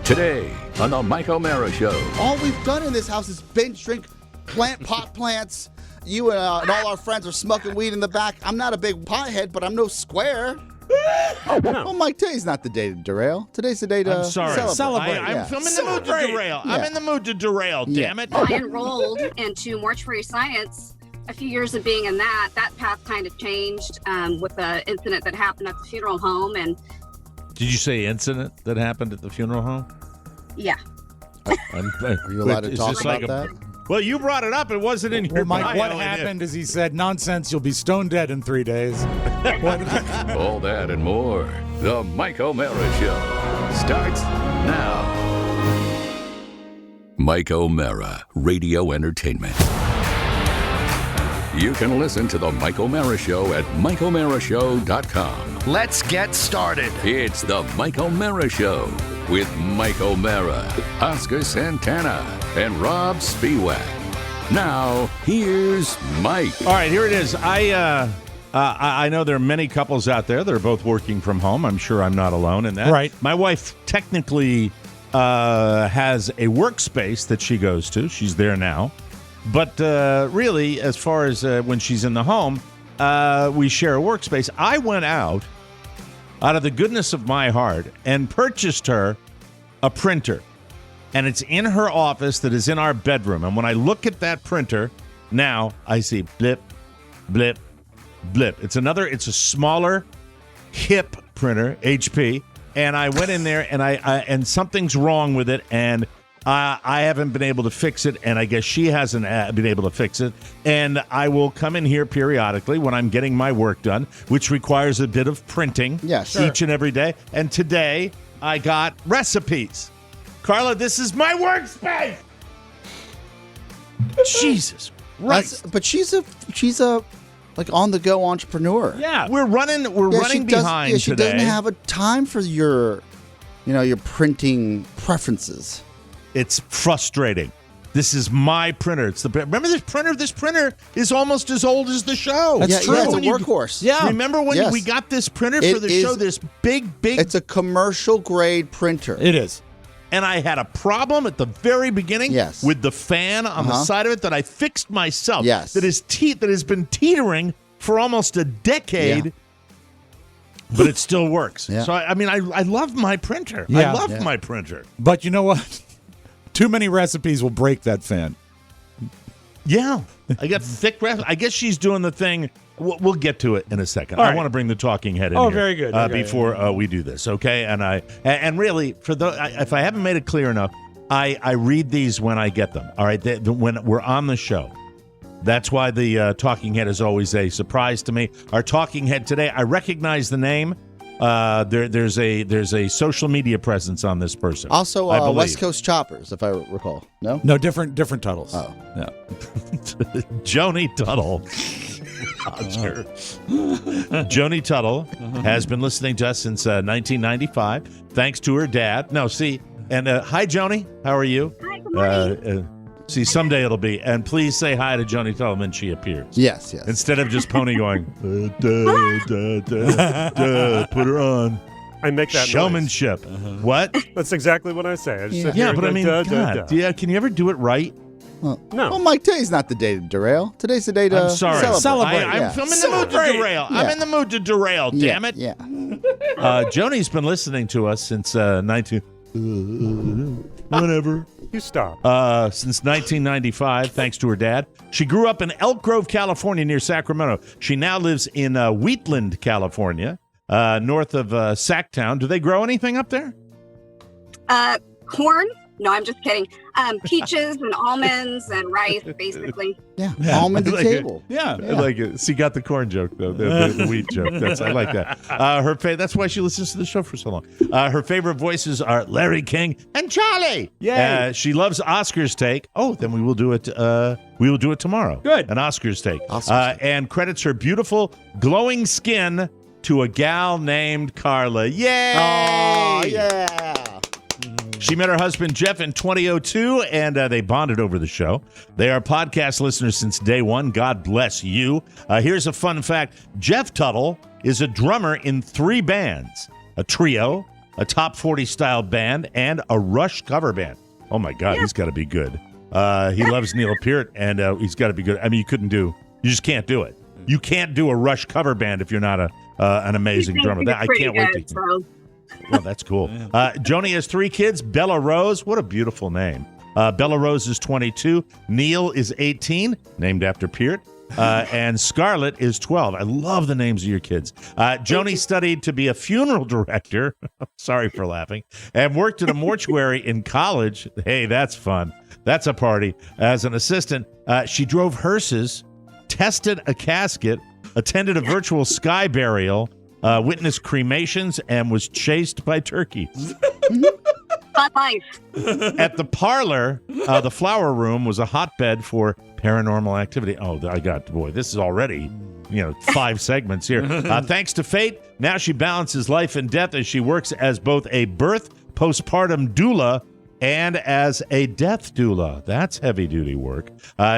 Today on the Mike O'Mara Show. All we've done in this house is binge drink, plant pot plants. You and all our friends are smoking weed in the back. I'm not a big pothead, but I'm no square. Well, Mike, today's not the day to derail. Today's the day to celebrate. I'm in the mood to derail. Yeah. I'm in the mood to derail, damn it. I enrolled into mortuary science. A few years of being in that path kind of changed with the incident that happened at the funeral home. And Did you say incident that happened at the funeral home? yeah. Are you allowed to talk about that? Well, you brought it up. It wasn't in your Mike, bio. what happened is he said, nonsense, you'll be stone dead in 3 days. All that and more. The Mike O'Mara Show starts now. Mike O'Mara, Radio Entertainment. You can listen to the Mike O'Mara Show at MikeO'MaraShow.com. Let's get started. It's the Mike O'Mara Show with Mike O'Mara, Oscar Santana, and Rob Spiewak. Now, here's Mike. All right, here it is. I know there are many couples out there that are both working from home. I'm sure I'm not alone in that. Right. My wife technically has a workspace that she goes to. She's there now. But really, as far as when she's in the home, we share a workspace. I went out of the goodness of my heart and purchased her a printer. And it's in her office that is in our bedroom. And when I look at that printer, now I see blip, blip, blip. It's a smaller, hip printer, HP. And I went in there and and something's wrong with it. And I haven't been able to fix it, and I guess she hasn't been able to fix it. And I will come in here periodically when I'm getting my work done, which requires a bit of printing each and every day. And today, I got recipes. Carla, this is my workspace! Jesus Christ. But she's a like on-the-go entrepreneur. Yeah, we're running behind she today. doesn't have a time for your printing preferences. It's frustrating. This is my printer. Remember this printer? This printer is almost as old as the show. That's true. Yeah, it's a workhorse. Yeah. Remember when we got this printer for the show? This big. It's a commercial grade printer. It is. And I had a problem at the very beginning with the fan on the side of it that I fixed myself. Yes. That has been teetering for almost a decade. Yeah. But it still works. Yeah. So, I love my printer. Yeah. I love my printer. But you know what? Too many recipes will break that fan. Yeah. I got thick recipes. I guess she's doing the thing. We'll get to it in a second. I want to bring the talking head in here. Very good. Before we do this, okay? And really, if I haven't made it clear enough, I read these when I get them, all right? When we're on the show. That's why the talking head is always a surprise to me. Our talking head today, I recognize the name. There's a social media presence on this person. Also, West Coast Choppers, if I recall. No, different titles. Oh, yeah. Joni Tuttle. Oscar. Joni Tuttle has been listening to us since 1995, thanks to her dad. No, see, and hi, Joni. How are you? Hi, good morning. See, someday it'll be. And please say hi to Joni Tuttle when she appears. Yes. Instead of just Pony going, put her on. I make that showmanship. What? That's exactly what I say. I just sit Yeah, here but and I go, mean, God. Yeah, can you ever do it right? No. Well, Mike, today's not the day to derail. Today's the day to celebrate. I'm in the mood to derail. Yeah. I'm in the mood to derail, damn it. Yeah. Joni's been listening to us since whatever. You stop. Since 1995, thanks to her dad. She grew up in Elk Grove, California, near Sacramento. She now lives in Wheatland, California, north of Sacktown. Do they grow anything up there? Corn? No, I'm just kidding. Peaches and almonds and rice, basically. Yeah. Almond to table. I like it. She got the corn joke, though, the wheat joke. I like that. That's why she listens to the show for so long. Her favorite voices are Larry King and Charlie. Yay. She loves Oscar's Take. Oh, then we will do it. We will do it tomorrow. Good. An Oscar's Take. And credits her beautiful, glowing skin to a gal named Carla. Yay! Oh, yeah. She met her husband, Jeff, in 2002, and they bonded over the show. They are podcast listeners since day one. God bless you. Here's a fun fact. Jeff Tuttle is a drummer in 3 bands, a trio, a top 40 style band, and a Rush cover band. Oh my God, he's got to be good. He loves Neil Peart, and he's got to be good. I mean, you just can't do it. You can't do a Rush cover band if you're not an amazing drummer. I can't wait to. So. Well, that's cool. Joni has 3 kids. Bella Rose, what a beautiful name. Bella Rose is 22. Neil is 18, named after Peart. And Scarlett is 12. I love the names of your kids. Joni studied to be a funeral director. Sorry for laughing. And worked at a mortuary in college. Hey, that's fun. That's a party. As an assistant, she drove hearses, tested a casket, attended a virtual sky burial, witnessed cremations, and was chased by turkeys. Fun life. At the Parlor, the flower room was a hotbed for paranormal activity. Oh, this is already, 5 segments here. Thanks to fate, now she balances life and death as she works as both a birth, postpartum doula, and as a death doula. That's heavy-duty work.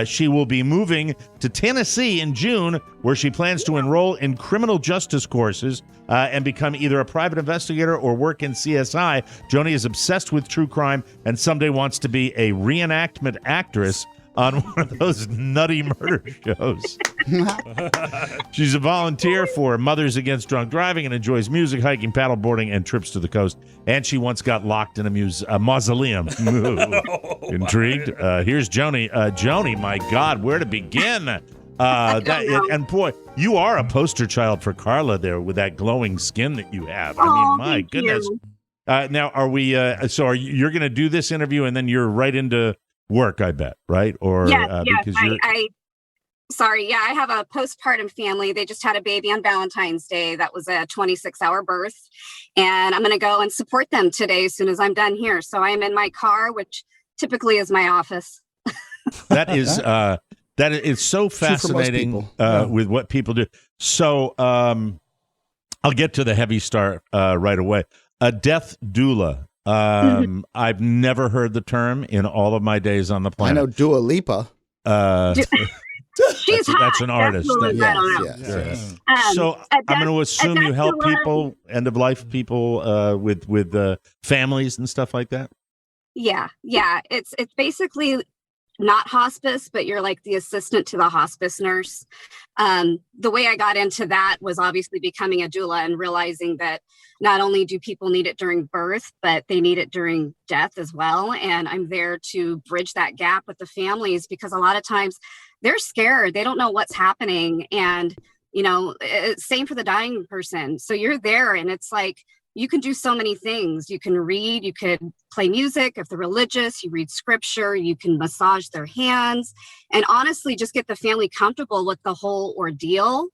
She will be moving to Tennessee in June, where she plans to enroll in criminal justice courses and become either a private investigator or work in CSI. Joni is obsessed with true crime and someday wants to be a reenactment actress on one of those nutty murder shows. She's a volunteer for Mothers Against Drunk Driving and enjoys music, hiking, paddleboarding, and trips to the coast. And she once got locked in a mausoleum. Intrigued? Here's Joni. Joni, my God, where to begin? And boy, you are a poster child for Carla there with that glowing skin that you have. I mean, my goodness. Now, are we? So you're going to do this interview and then you're right into work, I bet, right? Or because I have a postpartum family. They just had a baby on Valentine's Day. That was a 26-hour birth, and I'm going to go and support them today as soon as I'm done here. So I'm in my car, which typically is my office. That is so fascinating with what people do. So I'll get to the heavy start right away. A death doula. I've never heard the term in all of my days on the planet. I know Dua Lipa. She's hot. That's an artist. Yes. So I'm going to assume you help people, end-of-life people, with families and stuff like that? Yeah. It's basically not hospice, but you're like the assistant to the hospice nurse. The way I got into that was obviously becoming a doula and realizing that not only do people need it during birth, but they need it during death as well. And I'm there to bridge that gap with the families because a lot of times they're scared. They don't know what's happening. And, same for the dying person. So you're there and it's like, you can do so many things. You can read, you could play music. If they're religious, you read scripture, you can massage their hands, and honestly, just get the family comfortable with the whole ordeal.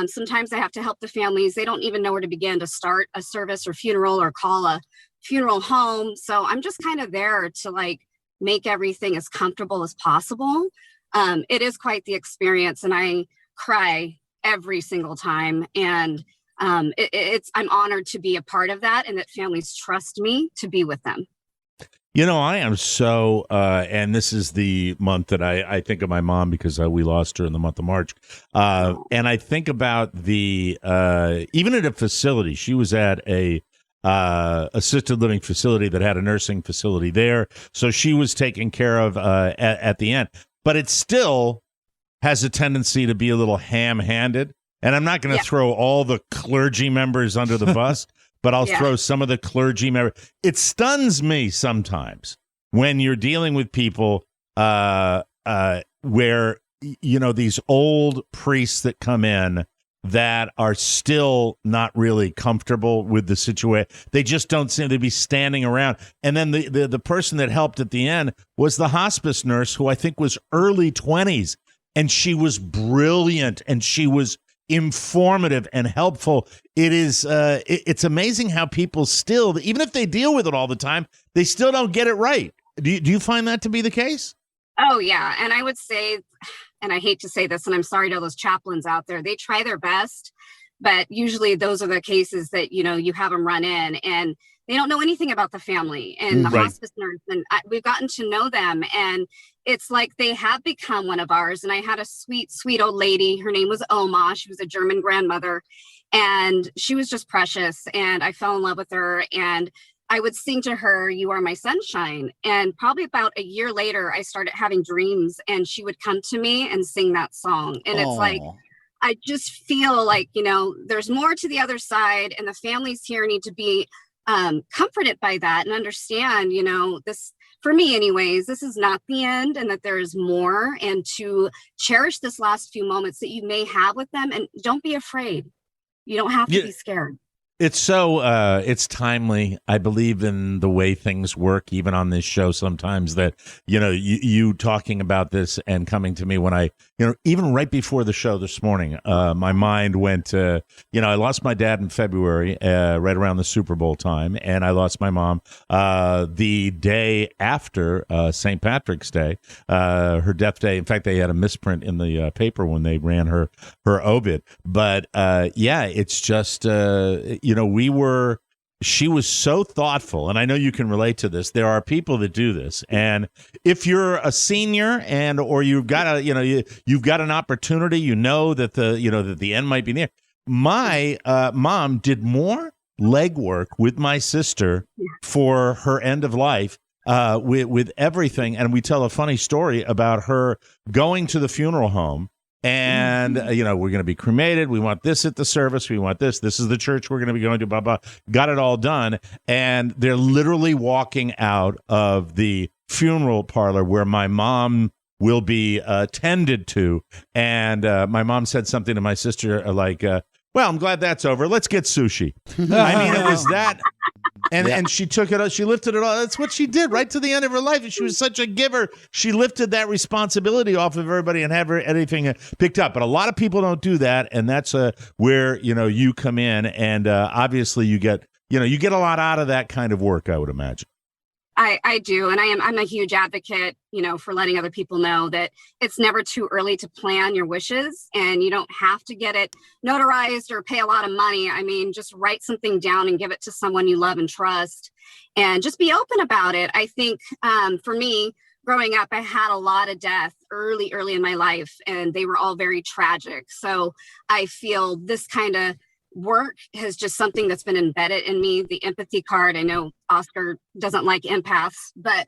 Sometimes I have to help the families. They don't even know where to begin to start a service or funeral or call a funeral home. So I'm just kind of there to make everything as comfortable as possible. It is quite the experience, and I cry every single time. And I'm honored to be a part of that and that families trust me to be with them. I am so, and this is the month that I think of my mom because we lost her in the month of March. And I think about even at a facility, she was at a assisted living facility that had a nursing facility there. So she was taken care of at the end, but it still has a tendency to be a little ham-handed. And I'm not going to throw all the clergy members under the bus, but I'll throw some of the clergy members. It stuns me sometimes when you're dealing with people where, these old priests that come in that are still not really comfortable with the situation. They just don't seem to be standing around. And then the person that helped at the end was the hospice nurse, who I think was early 20s. And she was brilliant and she was informative and helpful. It's amazing how people still, even if they deal with it all the time, they still don't get it right. Do you find that to be the case? Oh, yeah. And I would say, and I hate to say this, and I'm sorry to all those chaplains out there, they try their best, but usually those are the cases that, you have them run in and they don't know anything about the family and the hospice nurse. And we've gotten to know them. And it's like they have become one of ours. And I had a sweet, sweet old lady. Her name was Oma. She was a German grandmother. And she was just precious. And I fell in love with her. And I would sing to her, "You are my sunshine." And probably about a year later, I started having dreams and she would come to me and sing that song. And it's like, Aw. I just feel like, there's more to the other side, and the families here need to be comforted by that and understand, this, for me anyways, this is not the end, and that there is more, and to cherish this last few moments that you may have with them, and don't be afraid. You don't have to be scared. It's so it's timely. I believe in the way things work, even on this show sometimes, that, you talking about this and coming to me when I, even right before the show this morning, my mind went to, I lost my dad in February, right around the Super Bowl time, and I lost my mom the day after St. Patrick's Day, her death day. In fact, they had a misprint in the paper when they ran her obit. But it's just, she was so thoughtful, and I know you can relate to this. There are people that do this, and if you're a senior or you've got you've got an opportunity, that the end might be near. My mom did more legwork with my sister for her end of life, with everything, and we tell a funny story about her going to the funeral home. And, we're going to be cremated. We want this at the service. We want this. This is the church we're going to be going to, blah, blah. Got it all done. And they're literally walking out of the funeral parlor where my mom will be tended to. And my mom said something to my sister like, well, I'm glad that's over. Let's get sushi. I mean, it was that. And she took it, she lifted it all. That's what she did right to the end of her life. And she was such a giver. She lifted that responsibility off of everybody and have everything picked up. But a lot of people don't do that. And that's where, you come in. And obviously you get a lot out of that kind of work, I would imagine. I do. And I'm a huge advocate, for letting other people know that it's never too early to plan your wishes, and you don't have to get it notarized or pay a lot of money. I mean, just write something down and give it to someone you love and trust, and just be open about it. I think for me, growing up, I had a lot of death early in my life, and they were all very tragic. So I feel this kind of work has just something that's been embedded in me. The empathy card. I know Oscar doesn't like empaths, but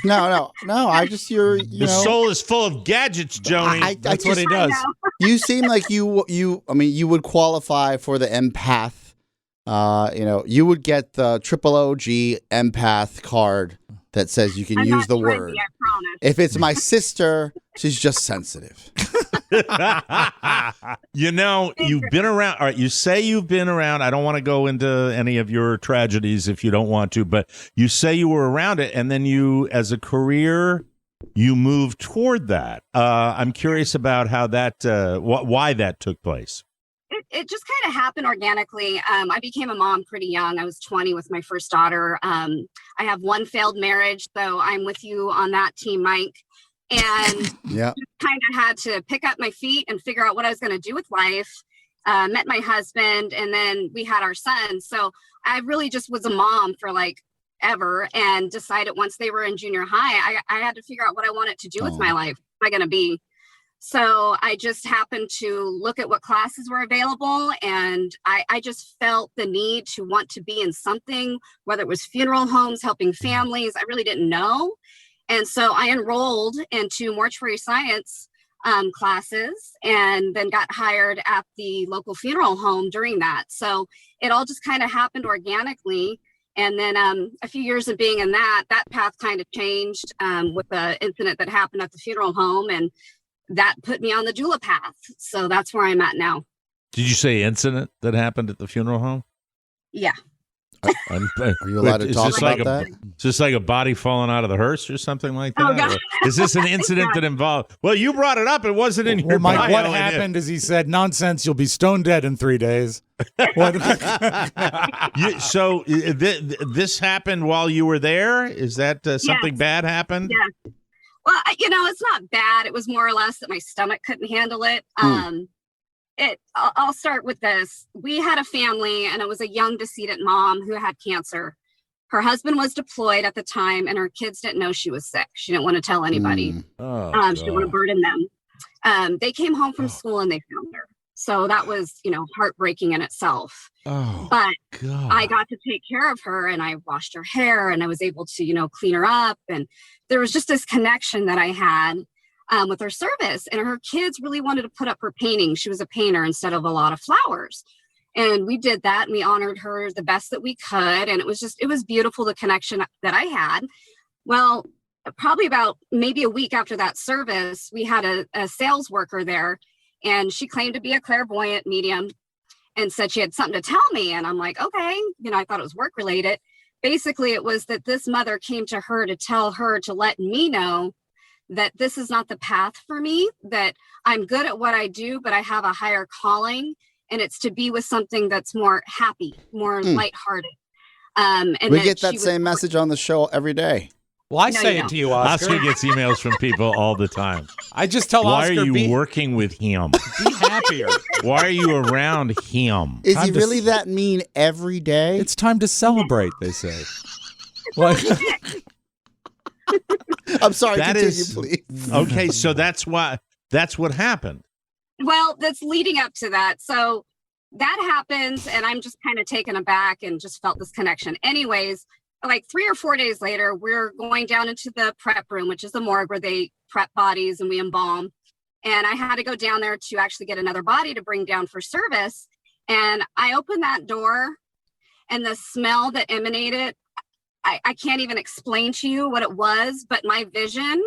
No. I just The soul is full of gadgets, Joni. That's what he does. You seem like you would qualify for the empath. You would get the triple OG empath card that says you can I'm use the not word. trendy, I promise. If it's my sister, she's just sensitive. You've been around. All right, you say you've been around. I don't want to go into any of your tragedies if you don't want to, but you say you were around it, and then you, as a career, you moved toward that. I'm curious about how that, why that took place. It just kind of happened organically. I became a mom pretty young. I was 20 with my first daughter. I have one failed marriage, so I'm with you on that team, Mike. And Yeah. just kind of had to pick up my feet and figure out what I was going to do with life. Met my husband, and then we had our son. So I really just was a mom for ever, and decided once they were in junior high, I had to figure out what I wanted to do with my life. What am I going to be? So I just happened to look at what classes were available, and I just felt the need to want to be in something, whether it was funeral homes, helping families. I really didn't know. And so I enrolled into mortuary science classes, and then got hired at the local funeral home during that. So it all just kind of happened organically. And then a few years of being in that path kind of changed with the incident that happened at the funeral home, and that put me on the doula path. So that's where I'm at now. Did you say incident that happened at the funeral home? Yeah. Are you allowed to talk about that? Is this like a body falling out of the hearse or something like that? Oh, God. Or is this an incident that involved? Well, you brought it up. It wasn't in your Mike, bio. what happened is he said, "Nonsense, you'll be stone dead in 3 days." What? So this happened while you were there? Is that something bad happened? Yeah. Well, it's not bad. It was more or less that my stomach couldn't handle it. I'll start with this. We had a family, and it was a young decedent mom who had cancer. Her husband was deployed at the time, and her kids didn't know she was sick. She didn't want to tell anybody. She didn't want to burden them. They came home from school, and they found her. So that was, heartbreaking in itself. Oh, But God. I got to take care of her, and I washed her hair, and I was able to, clean her up. And there was just this connection that I had with her service. And her kids really wanted to put up her painting. She was a painter instead of a lot of flowers. And we did that, and we honored her the best that we could. And it was beautiful, the connection that I had. Well, probably about maybe a week after that service, we had a sales worker there, and she claimed to be a clairvoyant medium and said she had something to tell me. And I'm like, okay, I thought it was work related. Basically, it was that this mother came to her to tell her to let me know that this is not the path for me, that I'm good at what I do, but I have a higher calling, and it's to be with something that's more happy, more lighthearted. And we get that same message on the show every day. Well, I No, say you it don't. to you, Oscar. Oscar gets emails from people all the time. I just tell Why Oscar, are you be working with him? happier. Why are you around him? Is Time he to really that mean every day? It's time to celebrate, they say. What? I'm sorry, That continue, is- please. Okay, so that's what happened. Well, that's leading up to that. So that happens, and I'm just kind of taken aback and just felt this connection. Anyways, like 3 or 4 days later, we're going down into the prep room, which is the morgue where they prep bodies and we embalm. And I had to go down there to actually get another body to bring down for service. And I opened that door, and the smell that emanated, I can't even explain to you what it was, but my vision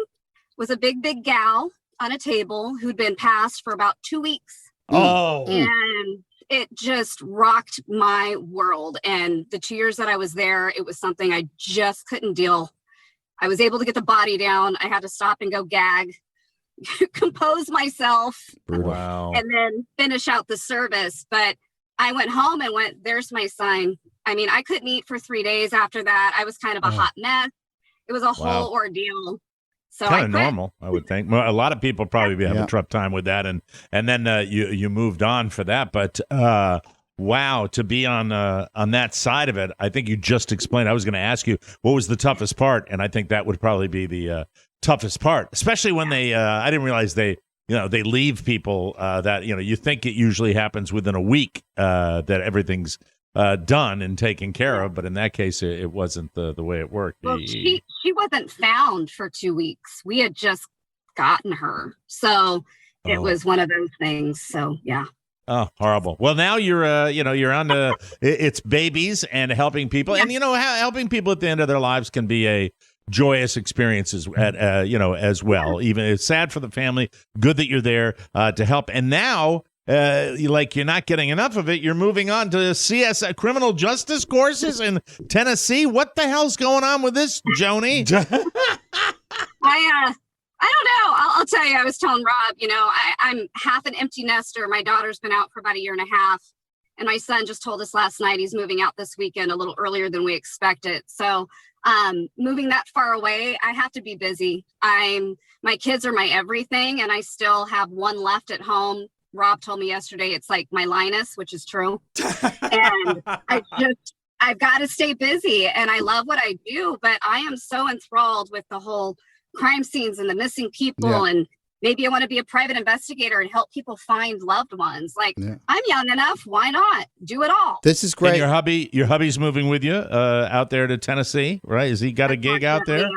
was a big gal on a table who'd been passed for about 2 weeks. Oh. And it just rocked my world. And the 2 years that I was there, it was something I just couldn't deal. I was able to get the body down. I had to stop and go gag, compose myself, Wow. and then finish out the service. But I went home and went, there's my sign. I mean, I couldn't eat for 3 days after that. I was kind of a hot mess. It was a whole ordeal. So Kind I of quit. normal, I would think. Well, a lot of people probably have a tough time with that, and then you moved on for that. But wow, to be on that side of it, I think you just explained. I was going to ask you what was the toughest part, and I think that would probably be the toughest part, especially when they. I didn't realize they leave people that you think it usually happens within a week that everything's done and taken care of, but in that case, it wasn't the way it worked. Well, she wasn't found for 2 weeks. We had just gotten her, so it was one of those things. So yeah. Oh, horrible. Well, now you're you're on to it's babies and helping people, and helping people at the end of their lives can be a joyous experience as well. Even it's sad for the family. Good that you're there to help, and now. You're not getting enough of it. You're moving on to criminal justice courses in Tennessee. What the hell's going on with this, Joni? I don't know. I'll tell you, I was telling Rob, I'm half an empty nester. My daughter's been out for about 1.5 years. And my son just told us last night he's moving out this weekend a little earlier than we expected. So moving that far away, I have to be busy. My kids are my everything, and I still have one left at home. Rob told me yesterday it's like my Linus, which is true. And I've got to stay busy, and I love what I do, but I am so enthralled with the whole crime scenes and the missing people. And maybe I want to be a private investigator and help people find loved ones. Like I'm young enough. Why not do it all? This is great. And your hubby's moving with you out there to Tennessee, right? Has he got a gig out there?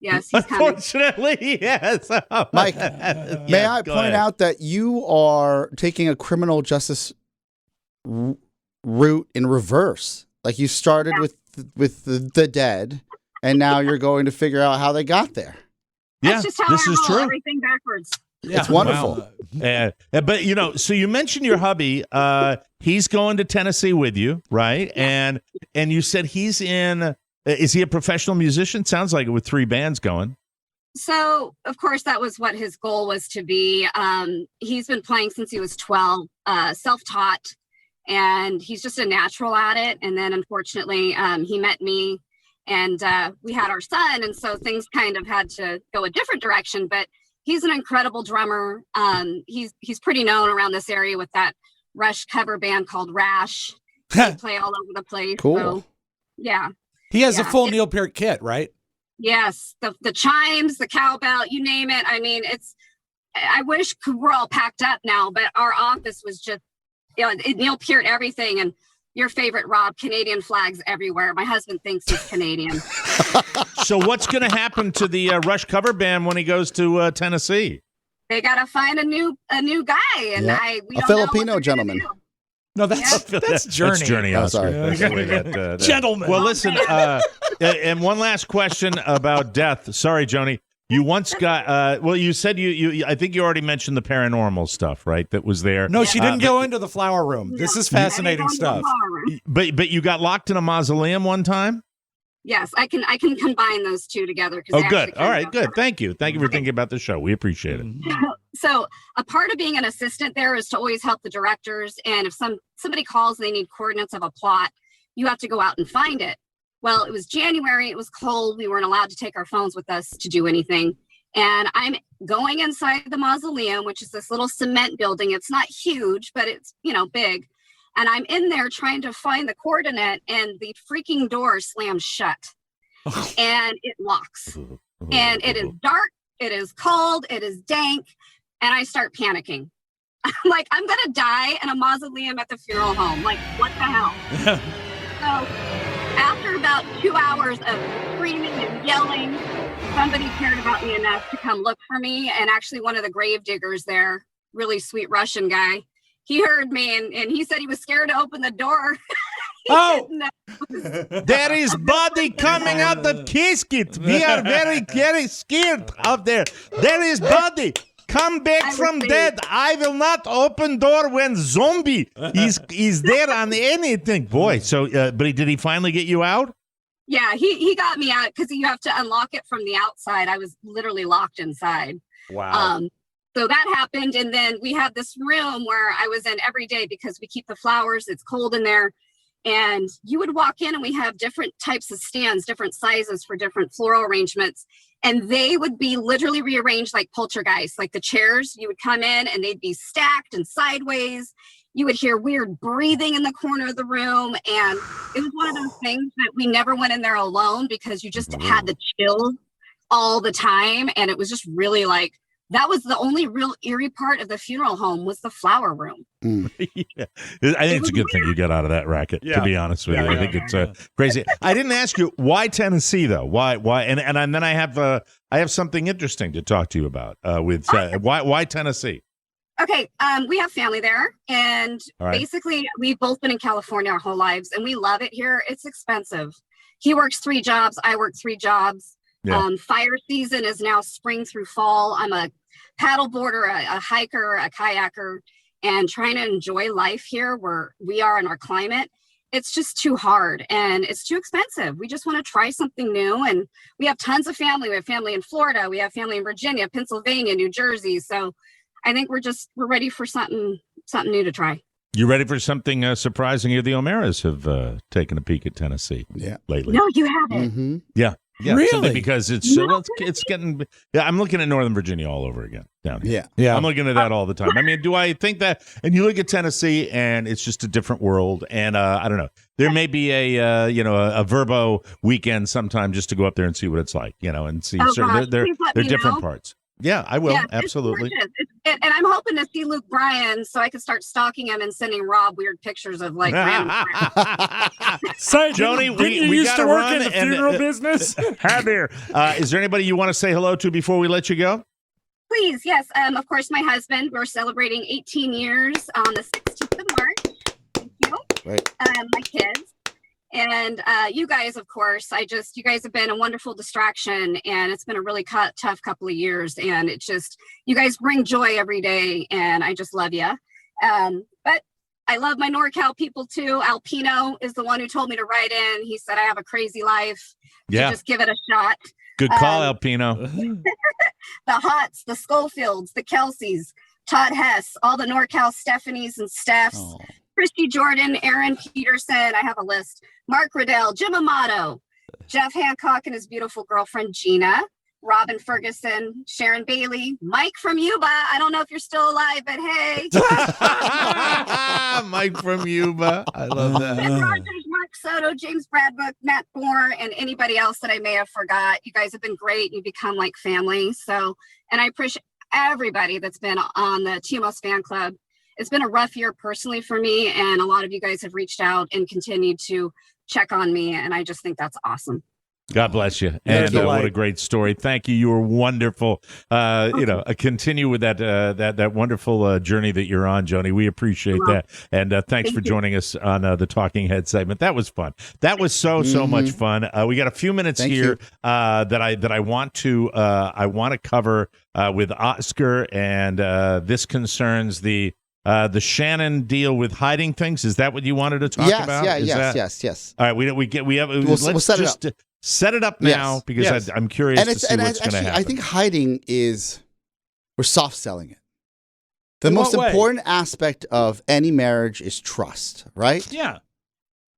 Yes, he's coming. Unfortunately, yes. Mike, may I point out that you are taking a criminal justice route in reverse? Like you started with the dead, and now you're going to figure out how they got there. That's just how this I is roll, true. everything backwards. It's wonderful. But so you mentioned your hubby. He's going to Tennessee with you, right? Yeah. And you said he's in. Is he a professional musician? Sounds like it with 3 bands going. So, of course, that was what his goal was to be. He's been playing since he was 12, self-taught, and he's just a natural at it. And then, unfortunately, he met me, and we had our son, and so things kind of had to go a different direction. But he's an incredible drummer. He's pretty known around this area with that Rush cover band called Rash. They play all over the place. Cool. So, yeah. He has a full Neil Peart kit, right? Yes, the chimes, the cowbell, you name it. I mean, I wish we're all packed up now, but our office was just, it Neil Peart everything. And your favorite, Rob, Canadian flags everywhere. My husband thinks he's Canadian. So what's going to happen to the Rush cover band when he goes to Tennessee? They got to find a new guy. And we a don't Filipino know what gentleman. No, that's Journey. That's Journey. Oh, Oscar. sorry. That's the way that- Gentlemen. Well, listen, and one last question about death. Sorry, Joni. You once got, you said you I think you already mentioned the paranormal stuff, right? That was there. No, she didn't go into the flower room. This is fascinating stuff. But you got locked in a mausoleum one time? Yes, I can combine those two together. Oh, good. All right, good. Thank you. Thank you for thinking about the show. We appreciate it. So a part of being an assistant there is to always help the directors. And if somebody calls and they need coordinates of a plot, you have to go out and find it. Well, it was January. It was cold. We weren't allowed to take our phones with us to do anything. And I'm going inside the mausoleum, which is this little cement building. It's not huge, but it's, big. And I'm in there trying to find the coordinate, and the freaking door slams shut. And it locks. And it is dark. It is cold. It is dank. And I start panicking. I'm like, I'm going to die in a mausoleum at the funeral home. Like, what the hell? So after about 2 hours of screaming and yelling, somebody cared about me enough to come look for me. And actually one of the grave diggers there, really sweet Russian guy, he heard me and he said he was scared to open the door. There is body coming out of casket. We are very, very scared out there. There is body. Come back from dead. I will not open door when zombie is there on anything. Boy, so but did he finally get you out? Yeah, he got me out because you have to unlock it from the outside. I was literally locked inside. Wow. So that happened, and then we had this room where I was in every day because we keep the flowers. It's cold in there, and you would walk in, and we have different types of stands, different sizes for different floral arrangements. And they would be literally rearranged like poltergeists, like the chairs. You would come in and they'd be stacked and sideways. You would hear weird breathing in the corner of the room. And it was one of those things that we never went in there alone because you just had the chills all the time. And it was just really like, that was the only real eerie part of the funeral home was the flower room. Yeah. I think it's a good thing you got out of that racket, to be honest with you. I think it's crazy. I didn't ask you, why Tennessee, though? Why? And then I have something interesting to talk to you about why Tennessee? Okay, we have family there, and basically we've both been in California our whole lives, and we love it here. It's expensive. He works 3 jobs. I work 3 jobs. Yeah. Fire season is now spring through fall. I'm a paddleboarder, a hiker, a kayaker, and trying to enjoy life here where we are in our climate. It's just too hard and it's too expensive. We just want to try something new. And we have tons of family. We have family in Florida. We have family in Virginia, Pennsylvania, New Jersey. So I think we're ready for something new to try. You ready for something surprising? The O'Maras have taken a peek at Tennessee lately. No, you haven't. Mm-hmm. Yeah. Yeah, really? Because it's getting. Yeah, I'm looking at Northern Virginia all over again down here. Yeah. I'm looking at that all the time. I mean, do I think that? And you look at Tennessee, and it's just a different world. And I don't know. There may be a Verbo weekend sometime just to go up there and see what it's like. And see. They're different parts. Yeah, I will. Absolutely. And I'm hoping to see Luke Bryan so I can start stalking him and sending Rob weird pictures of like random Say, Joni, we used to work in the and, funeral business? Hi there. Is there anybody you want to say hello to before we let you go? Please, yes. Of course, my husband. We're celebrating 18 years on the 16th of March. Thank you. Right. My kids. And you guys, of course, you guys have been a wonderful distraction, and it's been a really tough couple of years. And you guys bring joy every day, and I just love you. But I love my NorCal people too. Alpino is the one who told me to write in. He said I have a crazy life. Yeah. So just give it a shot. Good call, Alpino. The Hots, the Schofields, the Kelseys, Todd Hess, all the NorCal Stephanies and Stephs. Oh. Christy Jordan, Aaron Peterson, I have a list. Mark Riddell, Jim Amato, Jeff Hancock and his beautiful girlfriend, Gina, Robin Ferguson, Sharon Bailey, Mike from Yuba. I don't know if you're still alive, but hey. Mike from Yuba. I love that. And Rogers, Mark Soto, James Bradbook, Matt Bohr, and anybody else that I may have forgot. You guys have been great. You become like family. So, and I everybody that's been on the TMOS fan club. It's been a rough year personally for me, and a lot of you guys have reached out and continued to check on me, and I just think that's awesome. God bless you. And what a great story. Thank you. You were wonderful. Continue with that wonderful journey that you're on, Joni. We appreciate that. And thanks for joining us on the Talking Head segment. That was fun. That was so much fun. We got a few minutes here that I want to cover with Oscar, and this concerns the Shannon deal with hiding things. Is that what you wanted to talk about? Yes. All right, we'll set it up. Set it up now because I'm curious to see what's going to happen. I think hiding we're soft selling it. The most important aspect of any marriage is trust, right? Yeah.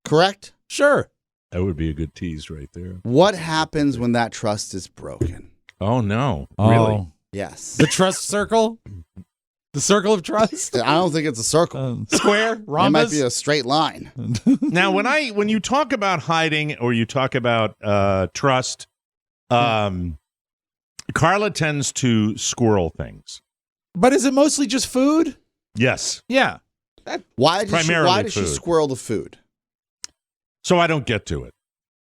Correct? Sure. That would be a good tease right there. What happens when that trust is broken? Oh, no. Oh. Really? Yes. The trust circle? The circle of trust? I don't think it's a circle. Square? Rhombus? It might be a straight line. Now, when you talk about hiding or you talk about trust, Carla tends to squirrel things. But is it mostly just food? Yes. Yeah. Why does she squirrel the food? So I don't get to it.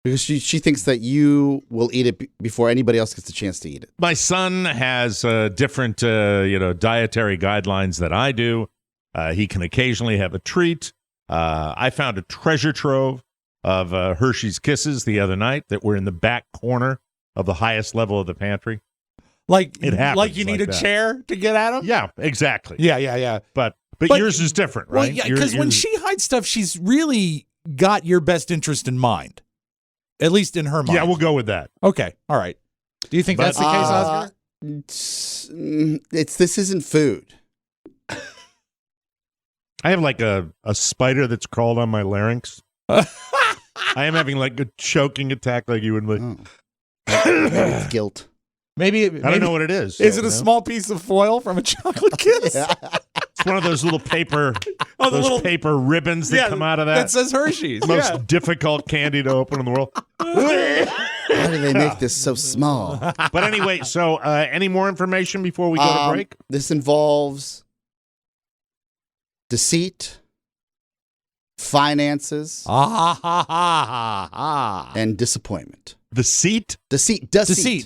Because she thinks that you will eat it before anybody else gets a chance to eat it. My son has different, dietary guidelines that I do. He can occasionally have a treat. I found a treasure trove of Hershey's Kisses the other night that were in the back corner of the highest level of the pantry. Like it happens. Like you need a chair to get at them? Yeah, exactly. Yeah. But yours is different, right? Well, yeah, because when she hides stuff, she's really got your best interest in mind. At least in her mind. Yeah, we'll go with that. Okay. All right. Do you think that's the case, Oscar? This isn't food. I have like a spider that's crawled on my larynx. I am having like a choking attack like you would. Maybe it's guilt. Maybe I don't know what it is. Is it a small piece of foil from a chocolate kiss? Yeah. It's one of those little paper, paper ribbons that come out of that. That says Hershey's. Most difficult candy to open in the world. Why do they make this so small? But anyway, so any more information before we go to break? This involves deceit, finances, and disappointment. Deceit,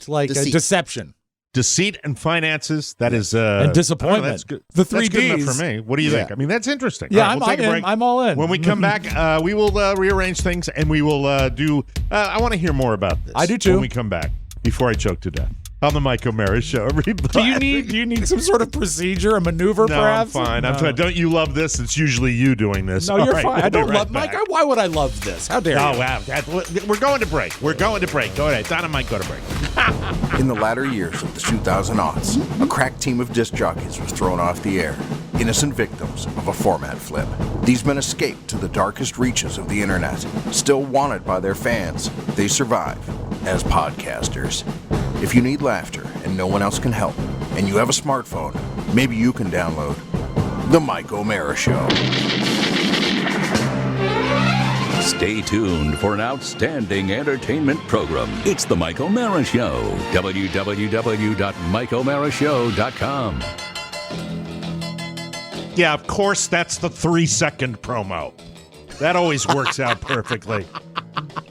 like deception. Deceit and finances. That is and disappointment. That's good. The three That's good Ds enough for me. What do you think? I mean, that's interesting. Yeah, right, we'll take a break. I'm all in. When we come back, we will rearrange things and we will do. I want to hear more about this. I do too. When we come back, before I choke to death. On the Mike O'Mara Show. Do you need some sort of procedure, a maneuver, no, perhaps? I'm fine. I'm fine. Don't you love this? It's usually you doing this. No, you're fine. We'll I don't love back. Mike. Why would I love this? How dare you? Oh, wow. We're going to break. Go ahead. Don and Mike, go to break. In the latter years of the 2000s, a crack team of disc jockeys was thrown off the air, innocent victims of a format flip. These men escaped to the darkest reaches of the internet, still wanted by their fans. They survive as podcasters. If you need laughter and no one else can help, and you have a smartphone, maybe you can download The Mike O'Mara Show. Stay tuned for an outstanding entertainment program. It's The Mike O'Mara Show. www.mikeomarashow.com. Yeah, of course, that's the 3-second promo. That always works out perfectly.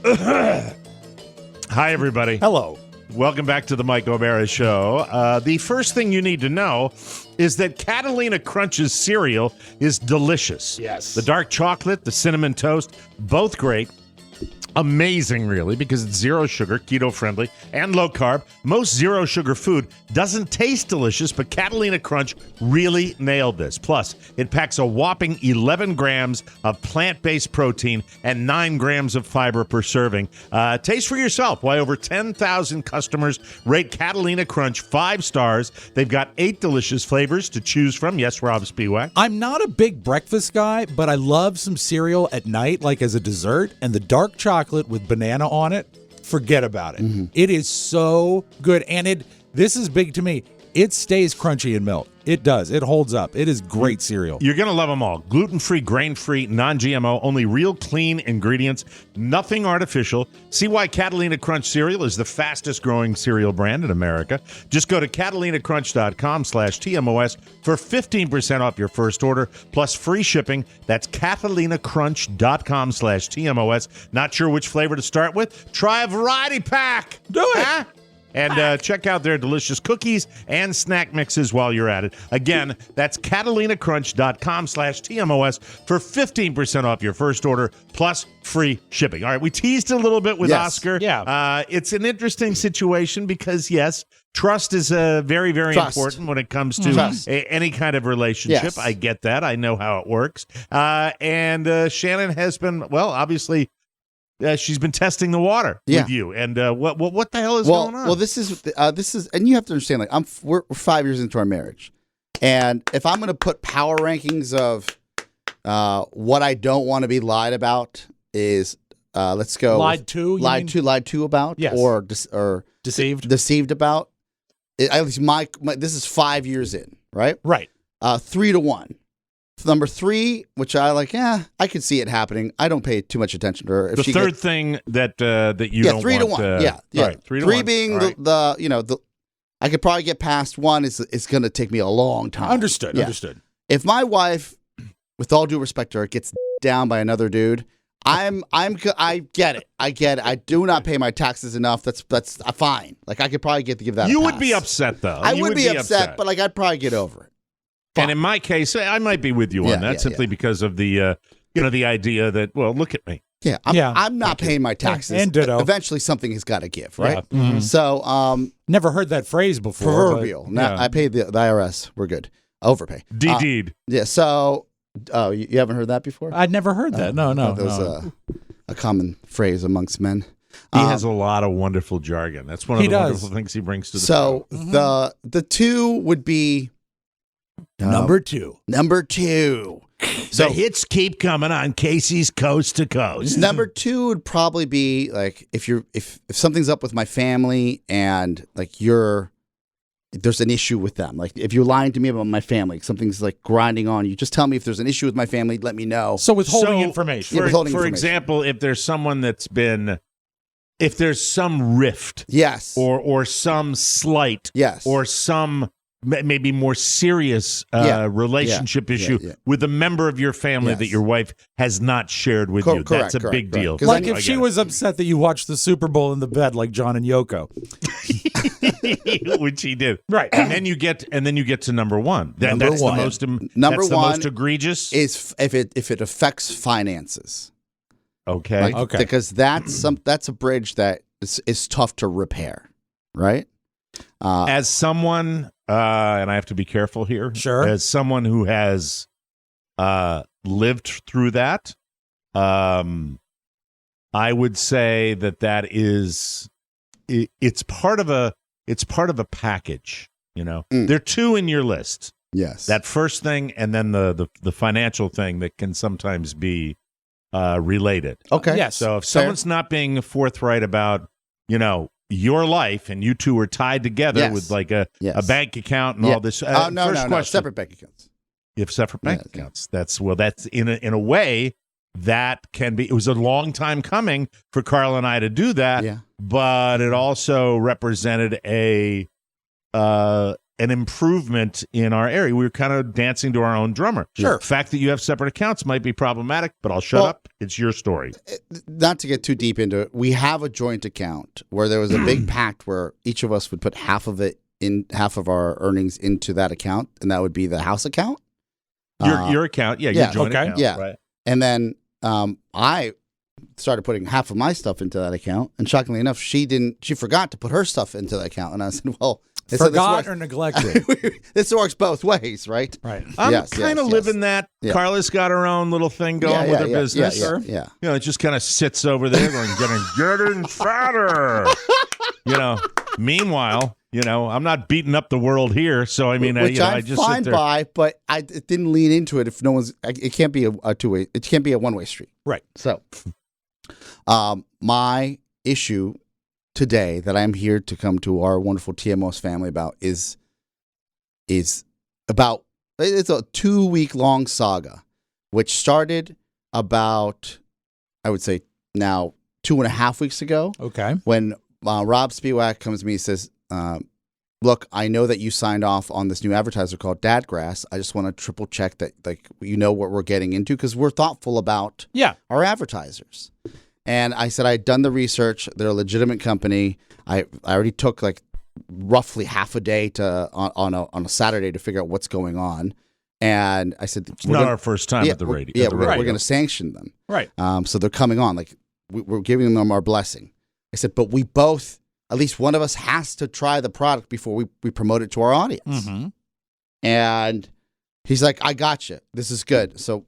Hi, everybody. Hello. Welcome back to the Mike O'Mara Show. The first thing you need to know is that Catalina Crunch's cereal is delicious. Yes. The dark chocolate, the cinnamon toast, both great. Amazing, really, because it's zero sugar, keto friendly, and low carb. Most zero sugar food doesn't taste delicious, but Catalina Crunch really nailed this. Plus, it packs a whopping 11 grams of plant-based protein and 9 grams of fiber per serving. Taste for yourself why over 10,000 customers rate Catalina Crunch 5 stars. They've got 8 delicious flavors to choose from. Yes, Rob Spiewak. I'm not a big breakfast guy, but I love some cereal at night, like as a dessert, and the dark chocolate with banana on it, forget about it. Mm-hmm. It is so good. And this is big to me. it stays crunchy in milk. It does. It holds up. It is great cereal. You're going to love them all. Gluten-free, grain-free, non-GMO, only real clean ingredients, nothing artificial. See why Catalina Crunch cereal is the fastest-growing cereal brand in America. Just go to CatalinaCrunch.com/TMOS for 15% off your first order, plus free shipping. That's CatalinaCrunch.com/TMOS. Not sure which flavor to start with? Try a variety pack. Do it. Huh? And check out their delicious cookies and snack mixes while you're at it. Again, that's CatalinaCrunch.com/TMOS for 15% off your first order, plus free shipping. All right, we teased a little bit with Oscar. Yeah. It's an interesting situation because, yes, trust is very, very important when it comes to any kind of relationship. Yes. I get that. I know how it works. And Shannon has been, well, obviously, she's been testing the water with you, and what the hell is going on? Well, this is, and you have to understand, like we're 5 years into our marriage, and if I'm going to put power rankings of what I don't want to be lied about is, let's go Lied to about, Yes. or Deceived about. At least my this is 5 years in, right? Right. 3-1. Number 3, which I like, I can see it happening. I don't pay too much attention to her. If the she third gets, thing that you don't 3 to want, 1. Yeah. All right, 3 to 3 1. being All right. the I could probably get past 1. It's going to take me a long time. Understood. Yeah. Understood. If my wife, with all due respect to her, gets down by another dude, I get it. I get it. I do not pay my taxes enough. That's fine. Like I could probably give that. You a would pass. be upset though. I You would be upset, but like I'd probably get over it. And in my case, I might be with you on that simply because of the the idea that, well, look at me. Yeah, I'm not paying my taxes. And ditto. Eventually, something has got to give, right? Yeah. Mm-hmm. So, Never heard that phrase before. proverbial. but- Now, I paid the IRS. We're good. Overpay. Deed. Yeah. So, you haven't heard that before? I'd never heard that. No. That was a common phrase amongst men. He has a lot of wonderful jargon. That's one of He the does. wonderful things he brings to the So show. the 2 would be Number 2. number 2. The hits keep coming on Casey's Coast to Coast. Number 2 would probably be like if something's up with my family and like there's an issue with them. Like if you're lying to me about my family, something's like grinding on you. Just tell me if there's an issue with my family. Let me know. So withholding So, information. Yeah, For, withholding for information. example, if there's someone if there's some rift Yes. or some slight Yes. or some maybe more serious relationship issue with a member of your family Yes. that your wife has not shared with you. Correct, That's a big correct. deal. 'Cause Like I if she was upset that you watched the Super Bowl in the bed like John and Yoko. Which he did. Right. And then you get to number 1. Number That's one. the most Number that's the one most egregious. Is if it affects finances. Okay. Like, because that's a bridge that is tough to repair, right? As someone, and I have to be careful here. Sure. As someone who has lived through that, I would say that is it's part of a package. There are 2 in your list. Yes. That first thing, and then the financial thing that can sometimes be related. Okay. Yes. So if someone's not being forthright about, your life, and you two are tied together Yes. with like a bank account and Yeah. all this. No, first no, question, separate bank accounts. You have separate bank Yeah. accounts. That's in a way that can be. It was a long time coming for Carl and I to do that. Yeah. But it also represented an improvement in our area. We were kind of dancing to our own drummer. Sure. The fact that you have separate accounts might be problematic, but I'll shut up. It's your story. Not to get too deep into it, we have a joint account where there was a big pact where each of us would put half of our earnings into that account, and that would be the house account. Your account, your joint account, yeah. right? And then I started putting half of my stuff into that account, and shockingly enough, she forgot to put her stuff into that account, and I said, well. Forgot or neglected? This works both ways, right? Right. I'm kind of living that. Yeah. Carla's got her own little thing going with her business. Yeah. It just kind of sits over there going, getting fatter. Meanwhile, I'm not beating up the world here. So, I mean, Which I I'm just fine sit there. by, but I didn't lean into it if no one's, it can't be a two-way, it can't be a one-way street. Right. So, my issue today that I'm here to come to our wonderful TMOS family about is is it's a 2-week-long saga, which started about, I would say now 2.5 weeks ago. Okay. When Rob Spiewak comes to me and says, look, I know that you signed off on this new advertiser called Dadgrass. I just want to triple check that, like, you know what we're getting into, because we're thoughtful about our advertisers. And I said I'd done the research. They're a legitimate company. I already took like roughly half a day on a Saturday to figure out what's going on. And I said, it's not our first time at the radio. Yeah, we're going to sanction them. Right. So they're coming on. Like, we're giving them our blessing. I said, but we both, at least one of us, has to try the product before we promote it to our audience. Mm-hmm. And he's like, I got you. This is good. So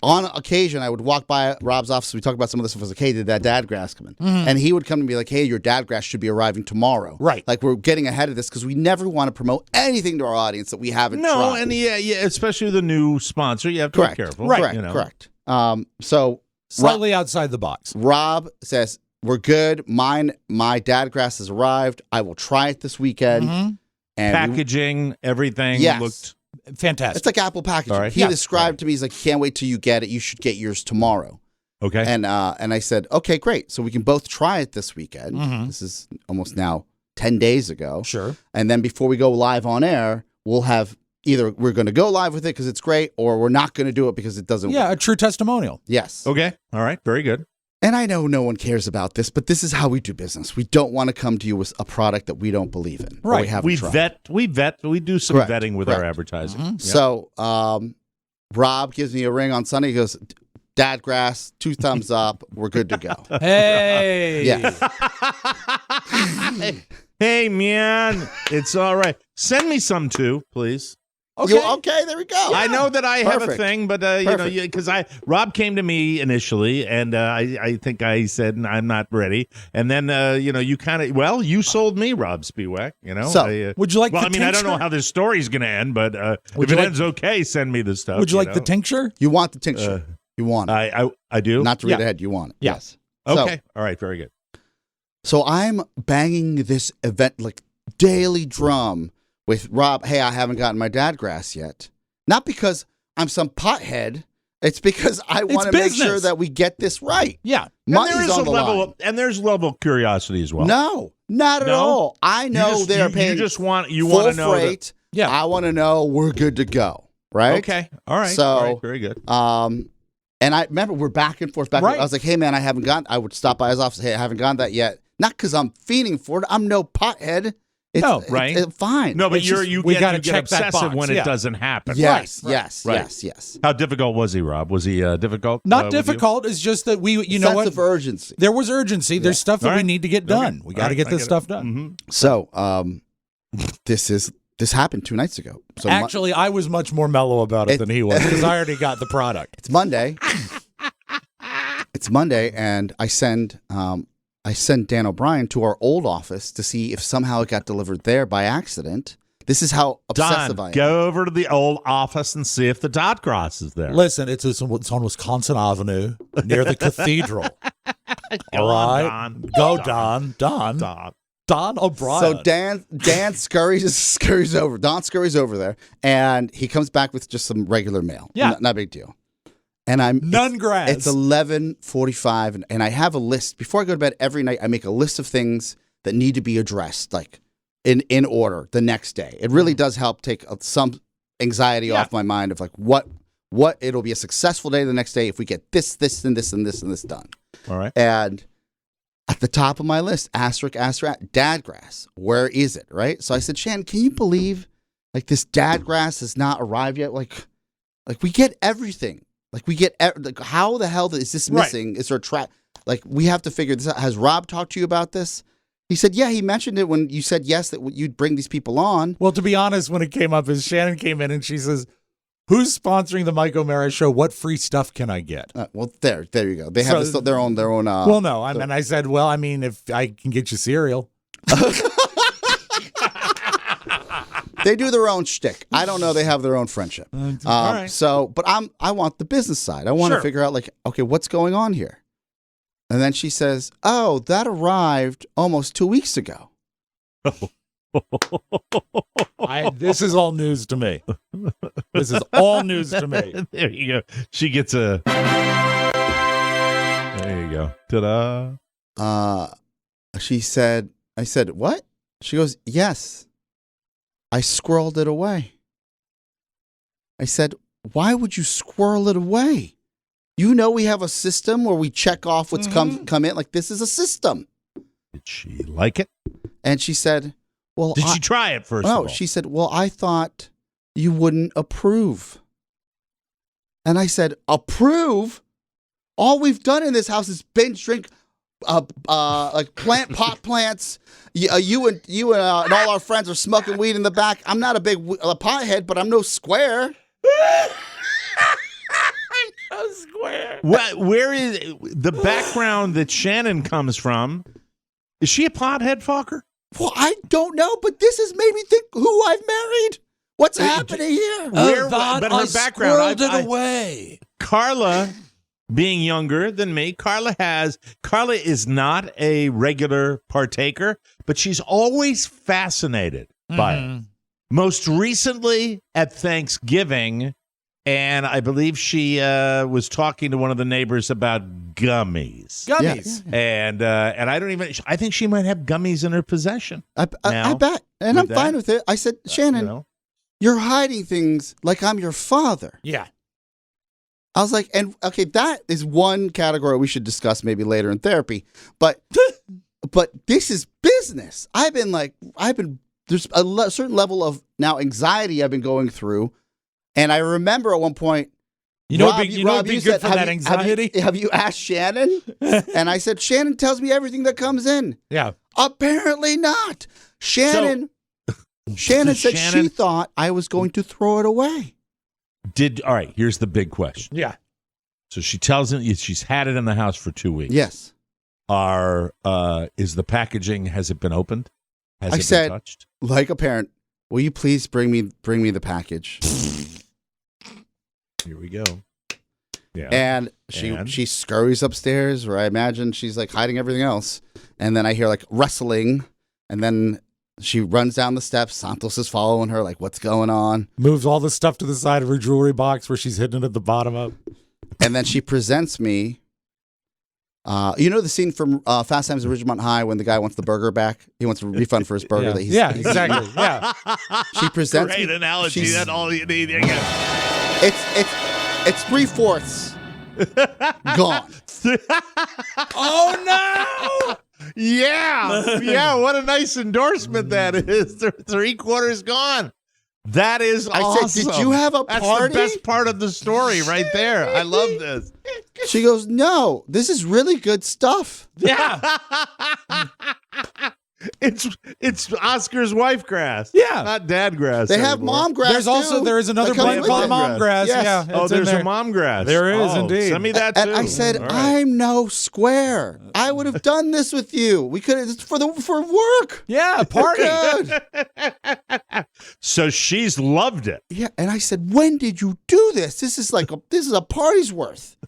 on occasion, I would walk by Rob's office. We talked about some of this stuff. I was like, hey, did that Dadgrass come in? Mm-hmm. And he would come and be like, hey, your Dadgrass should be arriving tomorrow. Right. Like, we're getting ahead of this because we never want to promote anything to our audience that we haven't tried. And yeah, especially the new sponsor. You have to be careful. Right. You know. Correct. So Slightly outside the box. Rob says, we're good. My Dadgrass has arrived. I will try it this weekend. Mm-hmm. And packaging, everything looked fantastic. It's like Apple packaging. All right. He described to me, he's like, can't wait till you get it. You should get yours tomorrow. okay. And I said, okay, great. So we can both try it this weekend. Mhm. This is almost now 10 days ago. Sure. And then before we go live on air, we'll have either we're going to go live with it because it's great, or we're not going to do it because it doesn't Yeah, work. a true testimonial. Yes. Okay. All right. Very good. And I know no one cares about this, but this is how we do business. We don't want to come to you with a product that we don't believe in. Or Right. we haven't We tried. vet. We do some Correct, vetting with our correct. advertising. Mhm. Yep. So Rob gives me a ring on Sunday. He goes, Dadgrass, 2 thumbs up. We're good to go. Hey. Yeah. Hey, man, it's all right. Send me some too, please. Okay, there we go. I know that I have a Perfect. thing, but because Rob came to me initially, and I think I said I'm not ready, and then you kind of you sold me, Rob Spiewak. You know, So, would you like well, the I mean, I don't know tincture? how this story's going to end, but Would if you it like- ends okay, send me the stuff. Would you like know? the tincture? You want the tincture. You want it. I do. Not to read Yeah. ahead. You want it. Yeah. Yes. So- Okay. All right. Very good. So I'm banging this event like daily drum with Rob. Hey, I haven't gotten my Dadgrass yet. Not because I'm some pothead. It's because I want to make business. sure that we get this right. Yeah. Money's and there is on a the level line. of, and there's a level of curiosity as well. No, not at No? all. I know just- they're you paying just want to full know that- freight. Yeah. I want to know we're good to go. Right. Okay. All right. So, all right. Very good. And I remember we're back and forth, Right. I was like, hey, man, I haven't gotten, I would stop by his office. Hey, I haven't gotten that yet. Not because I'm fiending for it. I'm no pothead. No, right. It's fine. No, but It's just- you we get, gotta you get check that obsessive box, when yeah. it doesn't happen. Yes, Right. yes, Right. yes. How difficult was he, Rob? Was he difficult? Not with you? difficult. It's just that you know Sense what? of urgency. There was urgency. There's stuff that All we right. need to get done. We got to All get right, this I stuff it. done. Mhm. So, this happened 2 nights ago. So Actually, I was much more mellow about it than he was because I already got the product. it's Monday. It's Monday, and I send Dan O'Brien to our old office to see if somehow it got delivered there by accident. This is how obsessive I Don, am. go over to the old office and see if the dot cross is there. Listen, it's on Wisconsin Avenue near the cathedral. Go All on, right, Don. go Don. Don O'Brien. So Dan scurries over. Don scurries over there, and he comes back with just some regular mail. Yeah. Not a big deal. And None grass. It's 11:45, and I have a list. Before I go to bed every night, I make a list of things that need to be addressed, like in order the next day. It really does help take some anxiety off my mind of like what it'll be a successful day the next day if we get this, and this, and this, and this done. All right. And at the top of my list, asterisk, Dadgrass. Where is it? Right. So I said, Shan, can you believe like this Dadgrass has not arrived yet? Like we get everything. Like we get like, how the hell is this missing? Is there a track? Like we have to figure this out. Has Rob talked to you about this? He said, yeah, he mentioned it when you said yes that you'd bring these people on. Well, to be honest, when it came up, is Shannon came in and she says, "Who's sponsoring the Mike O'Mara show? What free stuff can I get?" Well, there you go. They have their own. Well, no, and I said, well, I mean, if I can get you cereal. They do their own shtick. I don't know. They have their own friendship. all right. So, but I want the business side. I want to figure out like, okay, what's going on here? And then she says, "Oh, that arrived almost 2 weeks ago." This is all news to me. This is all news to me. There you go. She gets a. There you go. Ta-da. She said, I said, what? She goes, yes. I squirreled it away. I said, why would you squirrel it away? You know we have a system where we check off what's come in. Like, this is a system. Did she like it? And she said, well, Did she try it first of all? No, she said, well, I thought you wouldn't approve. And I said, approve? All we've done in this house is binge drink, like pot plants. You and all our friends are smoking weed in the back. I'm not a big pothead, but I'm no square. Where is the background that Shannon comes from? Is she a pothead fucker? Well, I don't know, but this has made me think who I've married. What's happening here? But her background, squirreled it away. Carla, being younger than me, Carla is not a regular partaker, but she's always fascinated by it. Most recently at Thanksgiving, and I believe she was talking to one of the neighbors about gummies. Gummies. Yeah. And I think she might have gummies in her possession. I bet. And I'm fine with it. I said, Shannon, you're hiding things like I'm your father. Yeah. I was like, and okay, that is one category we should discuss maybe later in therapy. But this is business. There's a certain level of now anxiety I've been going through. And I remember at one point, Rob, it'd be good for that anxiety? Have you asked Shannon? And I said, Shannon tells me everything that comes in. Yeah. Apparently not. Shannon said she thought I was going to throw it away. All right, here's the big question. Yeah. So she tells him she's had it in the house for 2 weeks. Yes. Is the packaging, has it been opened? Has it been touched? Like a parent, will you please bring me the package? Here we go. Yeah. And she scurries upstairs where I imagine she's like hiding everything else. And then I hear like rustling, and then she runs down the steps. Santos is following her, like, what's going on? Moves all the stuff to the side of her jewelry box where she's hidden it at the bottom of. And then she presents me. You know the scene from Fast Times at Ridgemont High when the guy wants the burger back? He wants a refund for his burger. Yeah, exactly. Yeah. She presents Great me. analogy. That's all you need. It's 3/4 gone. Oh, no! Yeah. What a nice endorsement that is. 3/4 gone. That is awesome. I said, did you have a party? That's the best part of the story right there. I love this. She goes, no, this is really good stuff. Yeah. It's Oscar's wife grass. Yeah. Not dad grass. They have anymore. mom grass. There is another plant called mom grass. Yes. Yeah. There's a mom grass. There is indeed. Send me that too. And I said, All right. I'm no square. I would have done this with you. We could have for work. Yeah, party. So she's loved it. Yeah, and I said, when did you do this? This is a party's worth.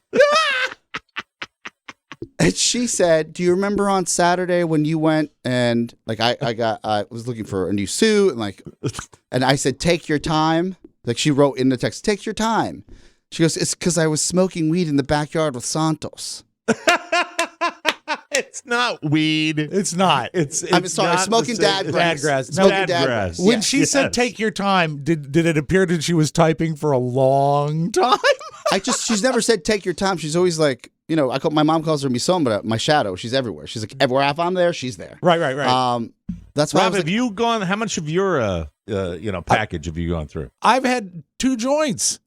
And she said, do you remember on Saturday when you went and like I was looking for a new suit and I said, take your time. Like she wrote in the text, take your time. She goes, it's because I was smoking weed in the backyard with Santos. It's not weed. It's not. I'm sorry, smoking dad grass. Smoking dad grass. When she said take your time, did it appear that she was typing for a long time? She's never said take your time. She's always like, my mom calls her mi sombra, my shadow. She's everywhere. She's like, everywhere if I'm there, she's there. Right. That's why. Rob, have you gone? How much of your package have you gone through? I've had 2 joints,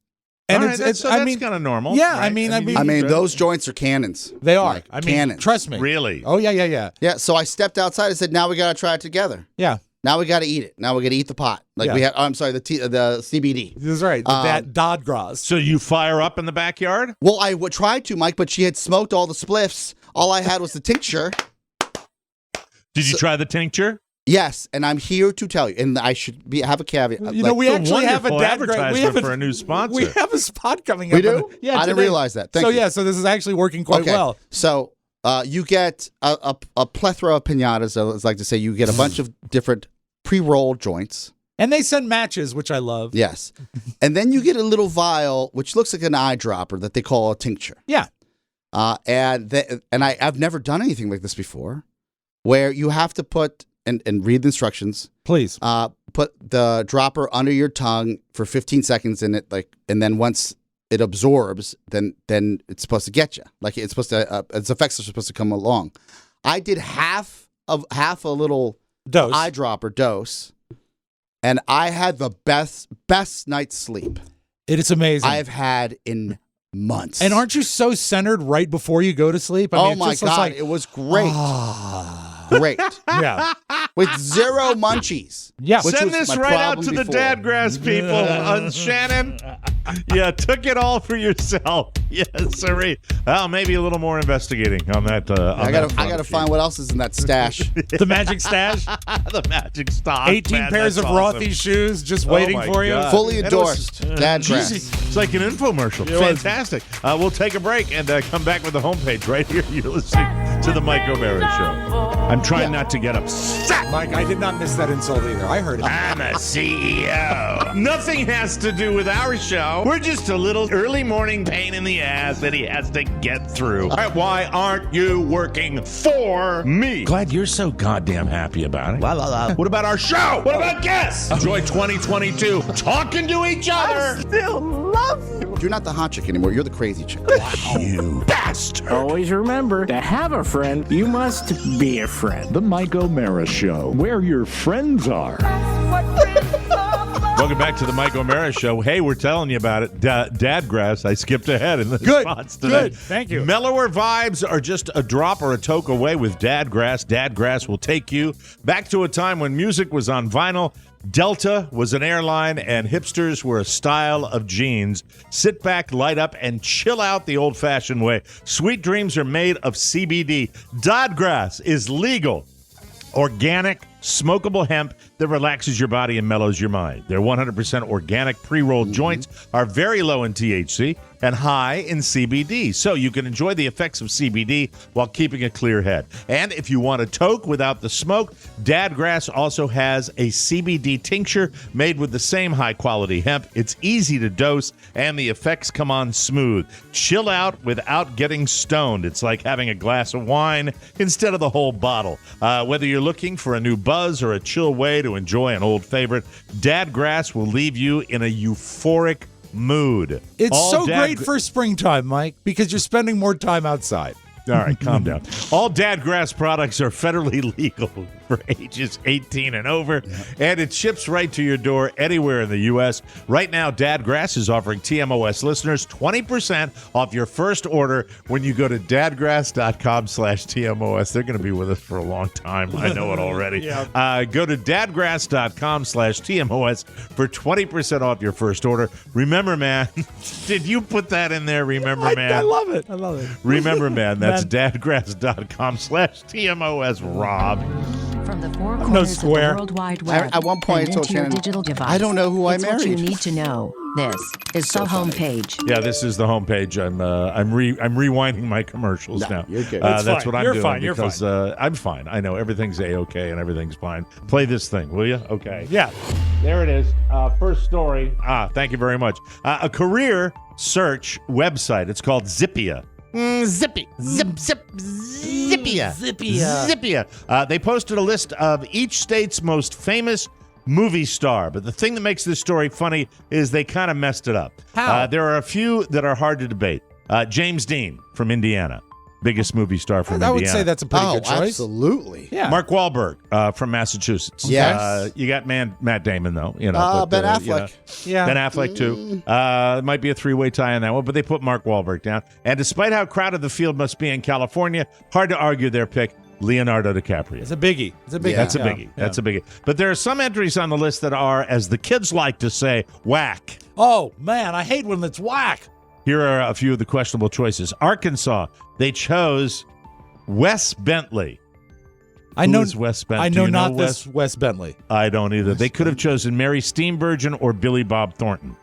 and that's kind of normal. Yeah, right? I mean, those joints are cannons. They are. Cannons. Trust me. Really? Oh yeah. Yeah. So I stepped outside and said, now we got to try it together. Yeah. Now we got to eat it. Now we got to eat the pot. Like we had. Oh, I'm sorry, the CBD. That's right. That Dodgras. So you fire up in the backyard? Well, I tried to, Mike, but she had smoked all the spliffs. All I had was the tincture. Did you try the tincture? Yes, and I'm here to tell you, and I should have a caveat. We actually have a advertisement for a new sponsor. We have a spot coming up. We do? Yeah, I didn't realize that. Thank you. So this is actually working quite well. So you get a plethora of pinatas. I like to say you get a bunch of different pre-rolled joints. And they send matches, which I love. Yes. And then you get a little vial, which looks like an eyedropper that they call a tincture. Yeah. I've never done anything like this before, where you have to put, and read the instructions. Please. Put the dropper under your tongue for 15 seconds in it, and then once it absorbs, then it's supposed to get you. Like it's supposed to, its effects are supposed to come along. I did half a little dose, eyedropper dose, and I had the best night's sleep. It is amazing. I've had in months. And aren't you so centered right before you go to sleep? I mean, oh my God, it was great. Great. Yeah. With zero munchies. Yeah. Send this right out to the Dadgrass people. Shannon, you took it all for yourself. Yes, sir. Well, maybe a little more investigating on that. I gotta find what else is in that stash. The magic stash? The magic stock. 18 pairs of Rothy shoes just waiting for you. Fully endorsed. Dadgrass. It's like an infomercial. Fantastic. We'll take a break and come back with the homepage right here. You're listening to the Mike O'Mara Show. I'm trying not to get upset. Mike, I did not miss that insult either. I heard it. I'm a CEO. Nothing has to do with our show. We're just a little early morning pain in the ass that he has to get through. Why aren't you working for me? Glad you're so goddamn happy about it. What about our show? What about guests? Enjoy 2022 talking to each other. Still love you. You're not the hot chick anymore. You're the crazy chick. Wow. You bastard. Always remember, to have a friend, you must be a friend. The Mike O'Mara Show, where your friends are. Welcome back to the Mike O'Mara Show. Hey, we're telling you about it. Dadgrass, I skipped ahead in the spots today. Good, thank you. Mellower vibes are just a drop or a toke away with Dadgrass. Dadgrass will take you back to a time when music was on vinyl, Delta was an airline, and hipsters were a style of jeans. Sit back, light up, and chill out the old-fashioned way. Sweet dreams are made of CBD. Dadgrass is legal, organic, smokable hemp that relaxes your body and mellows your mind. Their 100% organic pre-rolled joints are very low in THC and high in CBD, so you can enjoy the effects of CBD while keeping a clear head. And if you want a toke without the smoke, Dadgrass also has a CBD tincture made with the same high-quality hemp. It's easy to dose, and the effects come on smooth. Chill out without getting stoned. It's like having a glass of wine instead of the whole bottle. Whether you're looking for a new buzz or a chill way to enjoy an old favorite, Dadgrass will leave you in a euphoric mood. It's so great for springtime, Mike, because you're spending more time outside. All right, calm down. All Dadgrass products are federally legal for ages 18 and over, and it ships right to your door anywhere in the U.S. Right now, Dadgrass is offering TMOS listeners 20% off your first order when you go to dadgrass.com/TMOS. They're going to be with us for a long time. I know it already. Go to dadgrass.com/TMOS for 20% off your first order. Remember, man, did you put that in there? Remember, man? I love it. I love it. Remember, man, that's dadgrass.com/TMOS. Rob. From the four corners of the World Wide Web At one point, I told your Shannon, digital device. I don't know who I It's married. what you need to know. This is the homepage. Yeah, this is the homepage. I'm rewinding my commercials now. You're good. That's what I'm doing. Fine. Because I'm fine. I know everything's A-okay and everything's fine. Play this thing, will you? Okay. Yeah. There it is. First story. Thank you very much. A career search website. It's called Zippia. Zippia. They posted a list of each state's most famous movie star. But the thing that makes this story funny is they kind of messed it up. How? There are a few that are hard to debate. James Dean from Indiana. Biggest movie star from Indiana. I would say that's a pretty good choice. Absolutely. Yeah. Mark Wahlberg from Massachusetts. Yes. You got Matt Damon, though. You know, Ben Affleck. Yeah. Ben Affleck, too. It might be a three-way tie on that one, but they put Mark Wahlberg down. And despite how crowded the field must be in California, hard to argue their pick, Leonardo DiCaprio. It's a biggie. That's a biggie. That's a biggie. But there are some entries on the list that are, as the kids like to say, whack. Oh, man, I hate when it's whack. Here are a few of the questionable choices. Arkansas, they chose Wes Bentley. Who is Wes Bentley? I Do know you not Wes? this Wes Bentley. I don't either. They could have chosen Mary Steenburgen or Billy Bob Thornton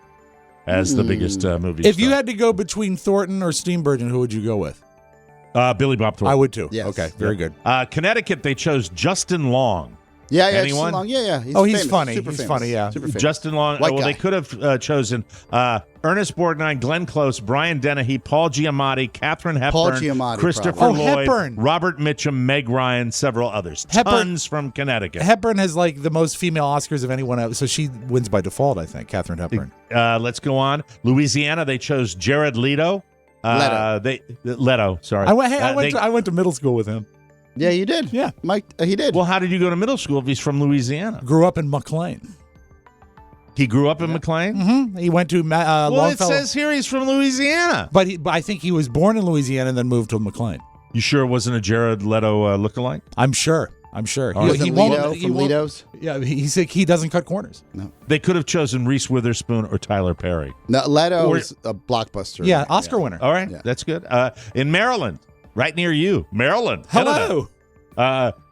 as the biggest movie If star. you had to go between Thornton or Steenburgen, who would you go with? Billy Bob Thornton. I would too. Yes. Okay, very good. Connecticut, they chose Justin Long. Yeah, Anyone? Justin Long. Yeah. He's he's famous. funny. Super He's famous. funny, yeah. Super famous. Justin Long. White Well, guy. they could have chosen Ernest Borgnine, Glenn Close, Brian Dennehy, Paul Giamatti, Katharine Hepburn, Paul Giamatti, Christopher probably. Lloyd, Hepburn. Robert Mitchum, Meg Ryan, several others. Tons from Connecticut. Hepburn has like the most female Oscars of anyone else, so she wins by default, I think, Katharine Hepburn. Let's go on. Louisiana, they chose Jared Leto. Leto, sorry. I went to middle school with him. Yeah, you did. Yeah. Mike, he did. Well, how did you go to middle school if he's from Louisiana? Grew up in McLean. He grew up in McLean? Mm-hmm. He went to Well, Longfellow. it says here he's from Louisiana. But I think he was born in Louisiana and then moved to McLean. You sure it wasn't a Jared Leto lookalike? I'm sure. He won't. From Lito's? Yeah, he's like, he doesn't cut corners. No. They could have chosen Reese Witherspoon or Tyler Perry. No, Leto is a blockbuster. Yeah, Oscar winner. All right, Yeah. that's good. In Maryland, right near you, Maryland. Hello.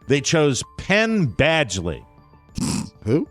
They chose Penn Badgley. Who?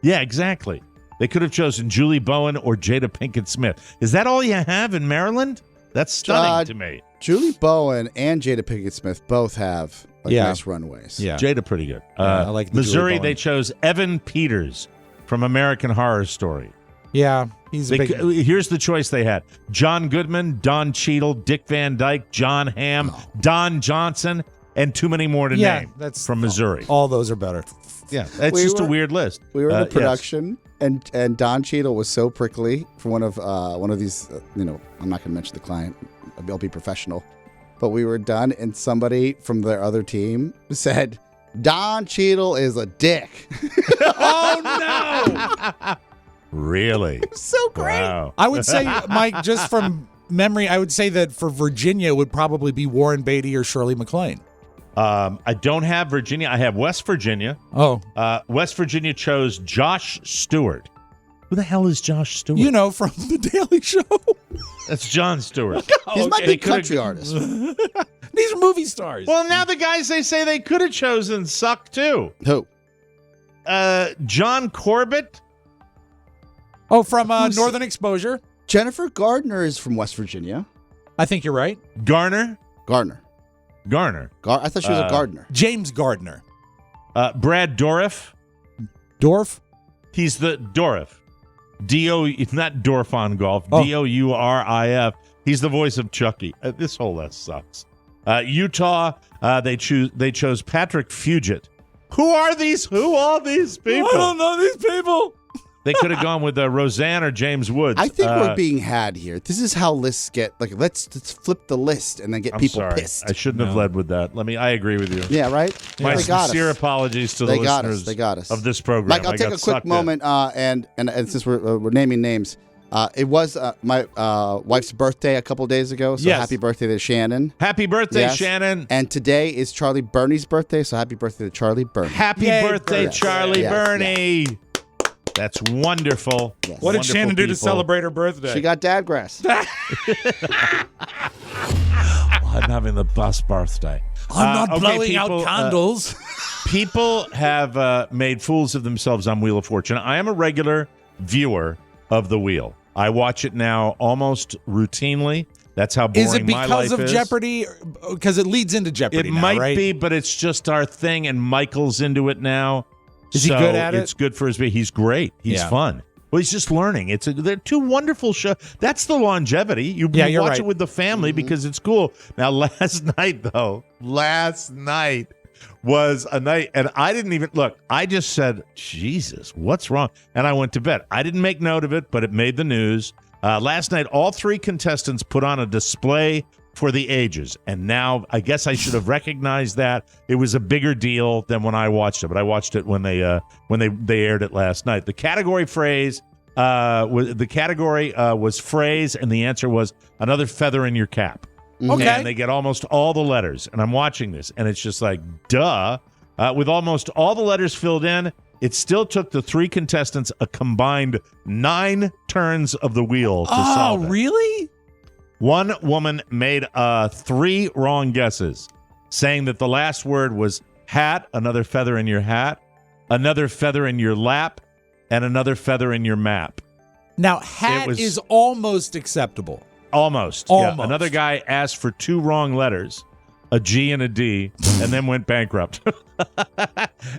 Yeah, exactly. They could have chosen Julie Bowen or Jada Pinkett Smith. Is that all you have in Maryland? That's stunning to me. Julie Bowen and Jada Pinkett Smith both have nice runways. Yeah. Jada, pretty good. I like the Missouri, Julie Bowen. they chose Evan Peters from American Horror Story. Yeah, he's a big. Here's the choice they had: John Goodman, Don Cheadle, Dick Van Dyke, John Hamm, Don Johnson, and too many more to name. That's from Missouri. All those are better. Yeah, it's just a weird list. We were in the Yes. production, and Don Cheadle was so prickly for one of these. I'm not going to mention the client. I'll be professional. But we were done, and somebody from their other team said, "Don Cheadle is a dick." Oh no! Really? So great. Wow. I would say, Mike, just from memory, I would say that for Virginia it would probably be Warren Beatty or Shirley MacLaine. I don't have Virginia. I have West Virginia. Oh. West Virginia chose Josh Stewart. Who the hell is Josh Stewart? You know, from The Daily Show. That's John Stewart. He's my big country artist. These are movie stars. Well, now the guys they say they could have chosen suck too. Who? John Corbett. Oh, from Northern Exposure. Jennifer Gardner is from West Virginia. I think you're right. Gardner. I thought she was a gardener. James Gardner. Brad Dourif. Dorf? He's the Dourif. It's not Dorf on golf. Oh. Dourif. He's the voice of Chucky. This whole list sucks. Utah. They chose Patrick Fugit. Who are these people? I don't know these people. They could have gone with Roseanne or James Woods. I think we're being had here. This is how lists get let's flip the list and then get I'm people sorry. pissed. I shouldn't have led with that. I agree with you. Yeah, right? My They got sincere us. apologies to the They got listeners us. They got us. of this program. Mike, I'll I take got a quick sucked in. moment, and since we're naming names, it was my wife's birthday a couple days ago, so Yes. happy birthday to Shannon. Happy birthday, Yes. Shannon. And today is Charlie Burney's birthday, so happy birthday to Charlie Burney. Happy Yay, birthday, Bernie. Charlie Yes, Burney. That's wonderful. Yes. What did Wonderful Shannon do to people. celebrate her birthday? She got dad grass. I'm having the best birthday. I'm not Okay, blowing people, out candles. People have made fools of themselves on Wheel of Fortune. I am a regular viewer of the Wheel. I watch it now almost routinely. That's how boring Is it my because life of is. Jeopardy? Because it leads into Jeopardy It now, might right? be, but it's just our thing, and Michael's into it now. Is he So good at it? It's good for his. He's great. He's Yeah. fun. Well, he's just learning. They're two wonderful shows. That's the longevity. You Yeah, you're watch right. it with the family because it's cool. Now, last night was a night, and I didn't even look. I just said, Jesus, what's wrong? And I went to bed. I didn't make note of it, but it made the news. Last night, all three contestants put on a display for the ages, and now I guess I should have recognized that it was a bigger deal than when I watched it. But I watched it when they aired it last night. The category phrase was phrase, and the answer was another feather in your cap. Okay. And they get almost all the letters, and I'm watching this, and it's just like, duh. With almost all the letters filled in, it still took the three contestants a combined 9 turns of the wheel to solve it. Oh, really? One woman made 3 wrong guesses, saying that the last word was hat, another feather in your hat, another feather in your lap, and another feather in your map. Now, hat was- is almost acceptable. Almost. Almost. Yeah. Another guy asked for 2 wrong letters. a G, and a D, and then went bankrupt.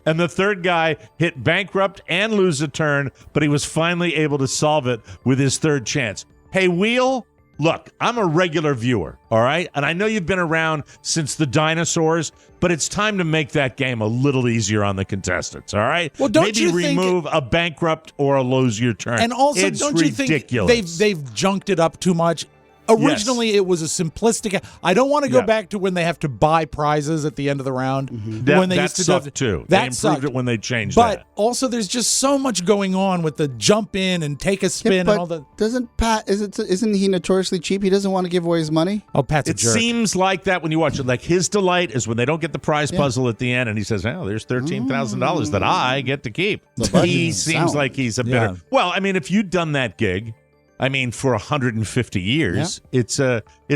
And the third guy hit bankrupt and lose a turn, but he was finally able to solve it with his third chance. Hey, Wheel, look, I'm a regular viewer, all right? And I know you've been around since the dinosaurs, but it's time to make that game a little easier on the contestants, all right? Well, don't Maybe you think remove a bankrupt or a lose your turn. And also, it's don't ridiculous. you think they've junked it up too much? Originally, It was a simplistic. I don't want to go back to when they have to buy prizes at the end of the round. When they used to sucked too. That they improved sucked. it when they changed But that. also, there's just so much going on with the jump in and take a spin but and all the. doesn't Pat? Isn't he notoriously cheap? He doesn't want to give away his money. Oh, Pat's a It jerk. seems like that when you watch it. Like his delight is when they don't get the prize puzzle at the end, and he says, "Oh, there's $13,000 that I get to keep." He seems like he's a bitter. Yeah. Well, I mean, if you'd done that gig, I mean, for 150 years, it's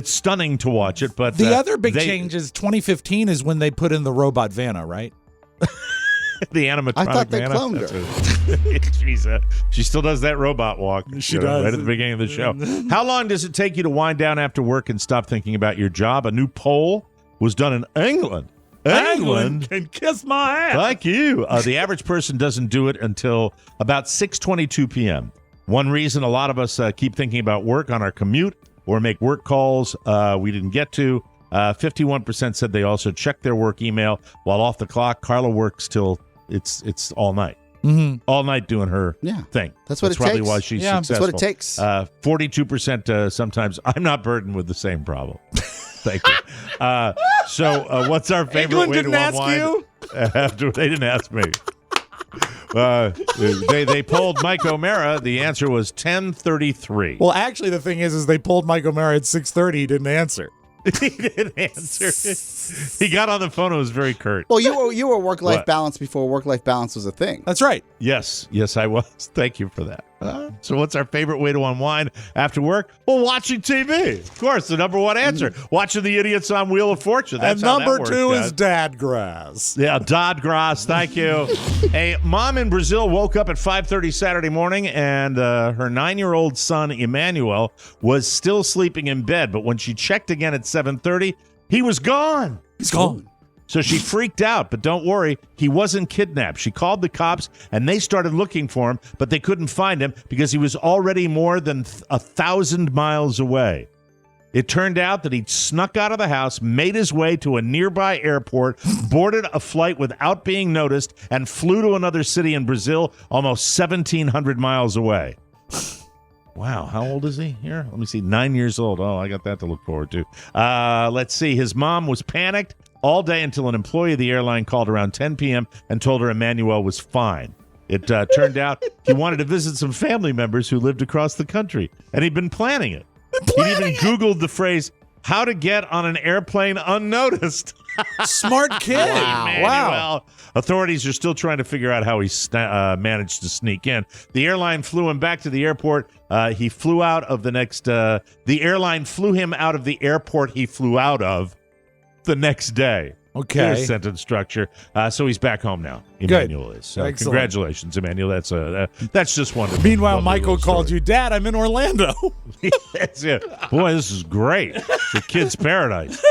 stunning to watch it. But The other big change is 2015 is when they put in the robot Vanna, right? the animatronic. I thought they Vanna, cloned her. She still does that robot walk. She does. Right at the beginning of the show. How long does it take you to wind down after work and stop thinking about your job? A new poll was done in England. England can kiss my ass. Thank you. The average person doesn't do it until about 6:22 p.m. One reason a lot of us keep thinking about work on our commute or make work calls we didn't get to. 51% said they also check their work email while off the clock. Carla works till it's all night. All night doing her thing. That's what it probably takes. why she's That's successful. what it takes. 42% sometimes. I'm not burdened with the same problem. Thank you. So what's our favorite England way didn't to ask unwind? you? After they didn't ask me. They polled Mike O'Mara. The answer was 10:33. Well, actually, the thing is they pulled Mike O'Mara at 6:30. He didn't answer. He didn't answer. He got on the phone and was very curt. Well, you were work-life What? balance before work-life balance was a thing. That's right. Yes, I was. Thank you for that. So what's our favorite way to unwind after work? Well, watching TV. Of course, the number one answer. Watching the idiots on Wheel of Fortune. That's And number how that works, 2 guys. is Dad Grass. Yeah, Dodd Grass, thank you. A mom in Brazil woke up at 5:30 Saturday morning, and her 9-year-old son, Emmanuel, was still sleeping in bed. But when she checked again at 7:30, he was gone. He's gone. So she freaked out, but don't worry, he wasn't kidnapped. She called the cops, and they started looking for him, but they couldn't find him because he was already more than 1,000 miles away. It turned out that he'd snuck out of the house, made his way to a nearby airport, boarded a flight without being noticed, and flew to another city in Brazil almost 1,700 miles away. Wow, how old is he here? Let me see, 9 years old. Oh, I got that to look forward to. Let's see, his mom was panicked all day until an employee of the airline called around 10 p.m. and told her Emmanuel was fine. It turned out he wanted to visit some family members who lived across the country, and he'd been planning it. He'd even Googled the phrase, how to get on an airplane unnoticed. Smart kid. Wow. Authorities are still trying to figure out how he managed to sneak in. The airline flew him back to the airport. He flew out of the airline flew him out of the airport he flew out of the next day. Okay. There's sentence structure. So he's back home now. Emmanuel is. So Excellent. congratulations, Emmanuel. That's just wonderful. Meanwhile, Wonderful Michael story. called you, Dad, I'm in Orlando. That's it. Boy, this is great. The kid's paradise.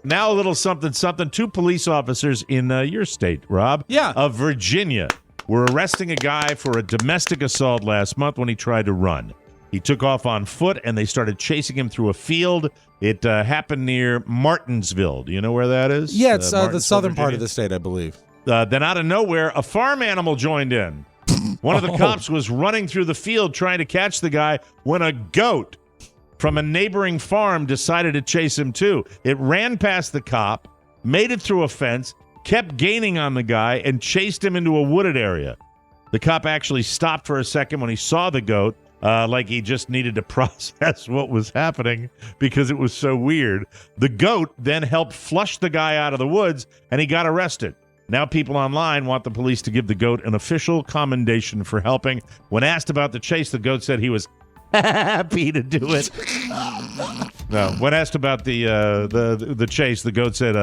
Now a little something. 2 police officers in your state, Rob, of Virginia, were arresting a guy for a domestic assault last month when he tried to run. He took off on foot, and they started chasing him through a field. It happened near Martinsville. Do you know where that is? Yeah, it's the Martinsville, southern part Virginia? of the state, I believe. Then out of nowhere, a farm animal joined in. One of the cops was running through the field trying to catch the guy when a goat from a neighboring farm decided to chase him too. It ran past the cop, made it through a fence, kept gaining on the guy, and chased him into a wooded area. The cop actually stopped for a second when he saw the goat, like he just needed to process what was happening because it was so weird. The goat then helped flush the guy out of the woods, and he got arrested. Now people online want the police to give the goat an official commendation for helping. When asked about the chase, the goat said he was happy to do it. No, when asked about the chase, the goat said,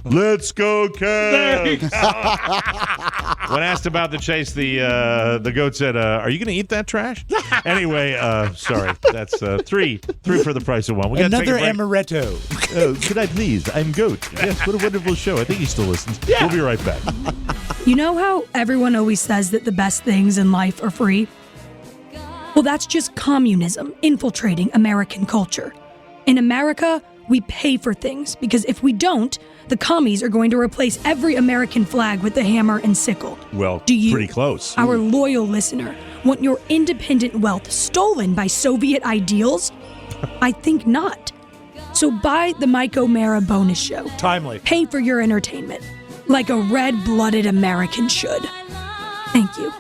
"Let's go, Cavs." When asked about the chase, the goat said, "Are you going to eat that trash?" Anyway, sorry, that's three for the price of one. We Another amaretto. Could I please? I'm goat. Yes, what a wonderful show. I think he still listens. Yeah. We'll be right back. You know how everyone always says that the best things in life are free? Well, that's just communism infiltrating American culture. In America, we pay for things because if we don't, the commies are going to replace every American flag with the hammer and sickle. Well, do you, pretty close. Our loyal listener, want your independent wealth stolen by Soviet ideals? I think not. So buy the Mike O'Mara bonus show. Timely. Pay for your entertainment like a red-blooded American should. Thank you.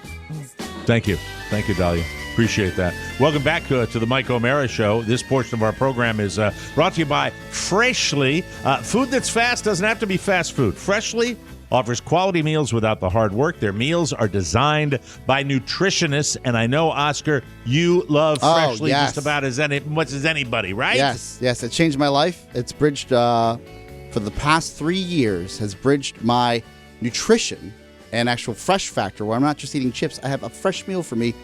Thank you. Thank you, Dahlia. Appreciate that. Welcome back to the Mike O'Mara Show. This portion of our program is brought to you by Freshly. Food that's fast doesn't have to be fast food. Freshly offers quality meals without the hard work. Their meals are designed by nutritionists, and I know, Oscar, you love Freshly just about as much as anybody, right? Yes. It changed my life. It's bridged, for the past 3 years, has bridged my nutrition and actual fresh factor, where I'm not just eating chips. I have a fresh meal for me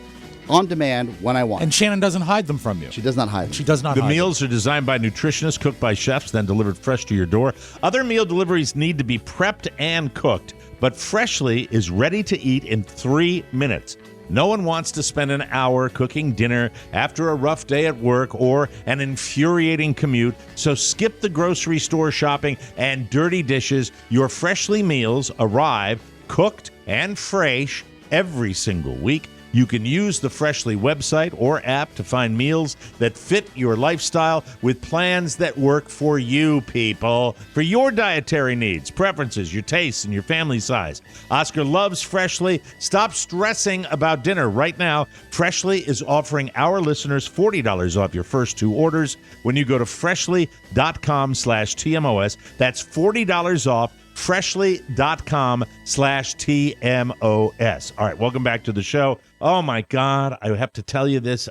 on demand when I want. And Shannon doesn't hide them from you. She does not hide them. She does not The hide meals them. are designed by nutritionists, cooked by chefs, then delivered fresh to your door. Other meal deliveries need to be prepped and cooked, but Freshly is ready to eat in 3 minutes. No one wants to spend an hour cooking dinner after a rough day at work or an infuriating commute, so skip the grocery store shopping and dirty dishes. Your Freshly meals arrive cooked and fresh every single week. You can use the Freshly website or app to find meals that fit your lifestyle with plans that work for you, people, for your dietary needs, preferences, your tastes, and your family size. Oscar loves Freshly. Stop stressing about dinner right now. Freshly is offering our listeners $40 off your first 2 orders when you go to freshly.com/TMOS. That's $40 off. Freshly.com/TMOS. All right, welcome back to the show. Oh, my God. I have to tell you this.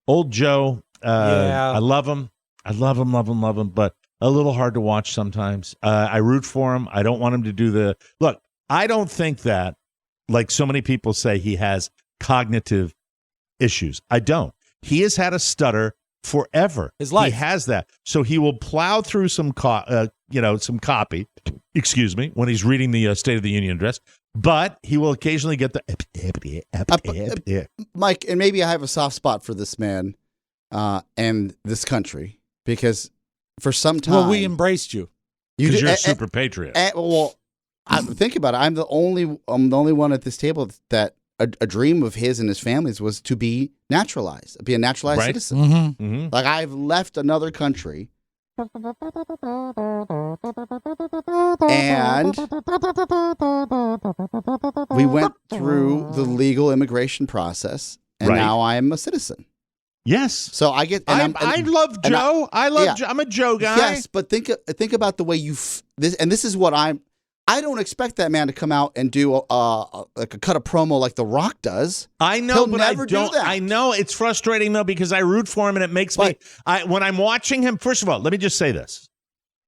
Old Joe, I love him. I love him, but a little hard to watch sometimes. I root for him. I don't want him to do the... Look, I don't think that, like so many people say, he has cognitive issues. I don't. He has had a stutter forever. His life. He has that. So he will plow through some copy, when he's reading the State of the Union address, but he will occasionally get the Mike, and maybe I have a soft spot for this man and this country, because for some time... Well, we embraced you. Because you're a super patriot. Think about it. I'm the only one at this table that a dream of his and his family's was to be naturalized, be a naturalized citizen. Mm-hmm. Mm-hmm. Like, I've left another country, and we went through the legal immigration process, and now I am a citizen. Yes. So I get. I love Joe. I'm a Joe guy. Yes, but think about the way this is what I don't expect that man to come out and do cut a promo like The Rock does. I know, He'll but never do that. I know it's frustrating though, because I root for him and it makes me. When I'm watching him, first of all, let me just say this: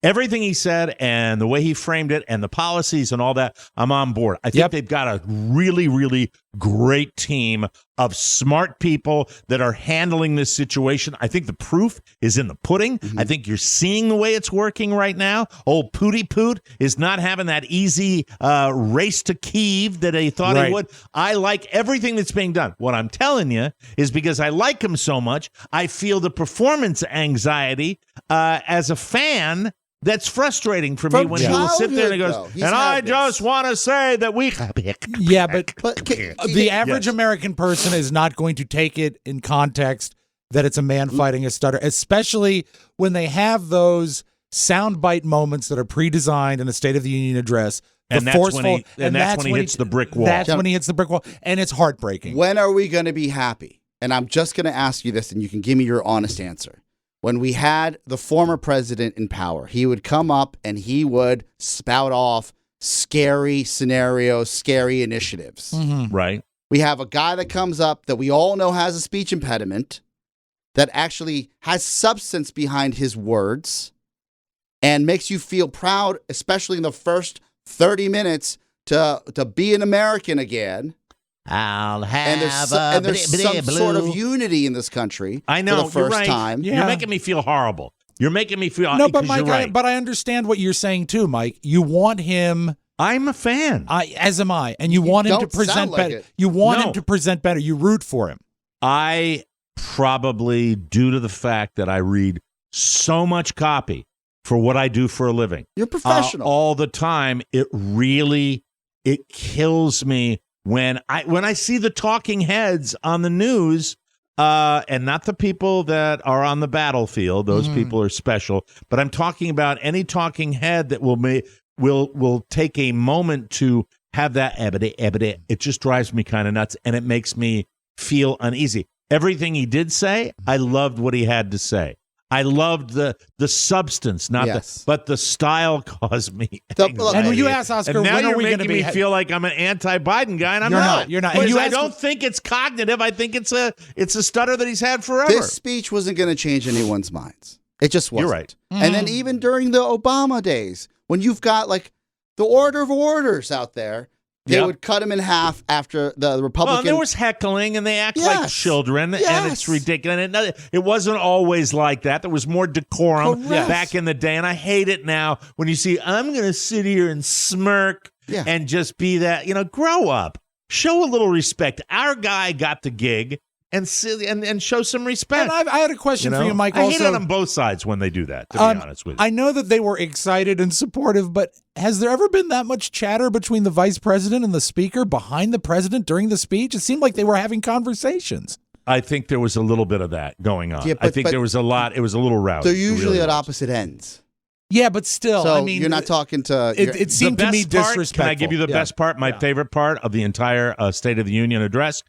everything he said and the way he framed it and the policies and all that, I'm on board. I think they've got a really, really great team of smart people that are handling this situation. I think the proof is in the pudding. Mm-hmm. I think you're seeing the way it's working right now. Old Pooty Poot is not having that easy race to Kyiv that he thought he would. I like everything that's being done. What I'm telling you is because I like him so much, I feel the performance anxiety as a fan. That's frustrating for me when he will sit there and he goes, and I just want to say that we... Yeah, but the average American person is not going to take it in context that it's a man fighting a stutter, especially when they have those soundbite moments that are pre-designed in the State of the Union address. And that's when he hits the brick wall. That's when he hits the brick wall, and it's heartbreaking. When are we going to be happy? And I'm just going to ask you this, and you can give me your honest answer. When we had the former president in power, he would come up and he would spout off scary scenarios, scary initiatives. Mm-hmm. Right. We have a guy that comes up that we all know has a speech impediment, that actually has substance behind his words and makes you feel proud, especially in the first 30 minutes, to be an American again. I'll have And there's some sort of unity in this country. I know, for the 1st you're right. time. Yeah. You're making me feel horrible. You're making me feel No, but Mike, you're right. but I understand what you're saying too, Mike. You want him. I'm a fan. As am I, and you want him to present better. You want him to present better. You root for him. I probably, due to the fact that I read so much copy for what I do for a living, you're professional all the time. It kills me when I see the talking heads on the news. And not the people that are on the battlefield; those people are special. But I'm talking about any talking head that will take a moment to have that ebony. It just drives me kind of nuts, and it makes me feel uneasy. Everything he did say, I loved what he had to say. I loved the substance, but the style caused me anxiety. And when you ask Oscar, and now when you're are we going to making be? me feel like I'm an anti-Biden guy, and I'm You're not. not. You're not. Because And I don't think it's cognitive. I think it's a stutter that he's had forever. This speech wasn't going to change anyone's minds. It just wasn't. You're right. And then even during the Obama days, when you've got like the order of orders out there, they would cut him in half after the Republican. Well, there was heckling, and they act like children, and it's ridiculous. And it wasn't always like that. There was more decorum back in the day, and I hate it now when you see, I'm going to sit here and smirk and just be that. Grow up. Show a little respect. Our guy got the gig. And show some respect. And I had a question for you, Mike. I also, hate it on both sides when they do that, to be honest with you. I know that they were excited and supportive, but has there ever been that much chatter between the vice president and the speaker behind the president during the speech? It seemed like they were having conversations. I think there was a little bit of that going on. I think there was a lot. It was a little rowdy. They're usually at opposite ends. Yeah, but still, so I mean, you're not talking to. It seemed to me disrespectful. Can I give you the best part? My favorite part of the entire State of the Union address.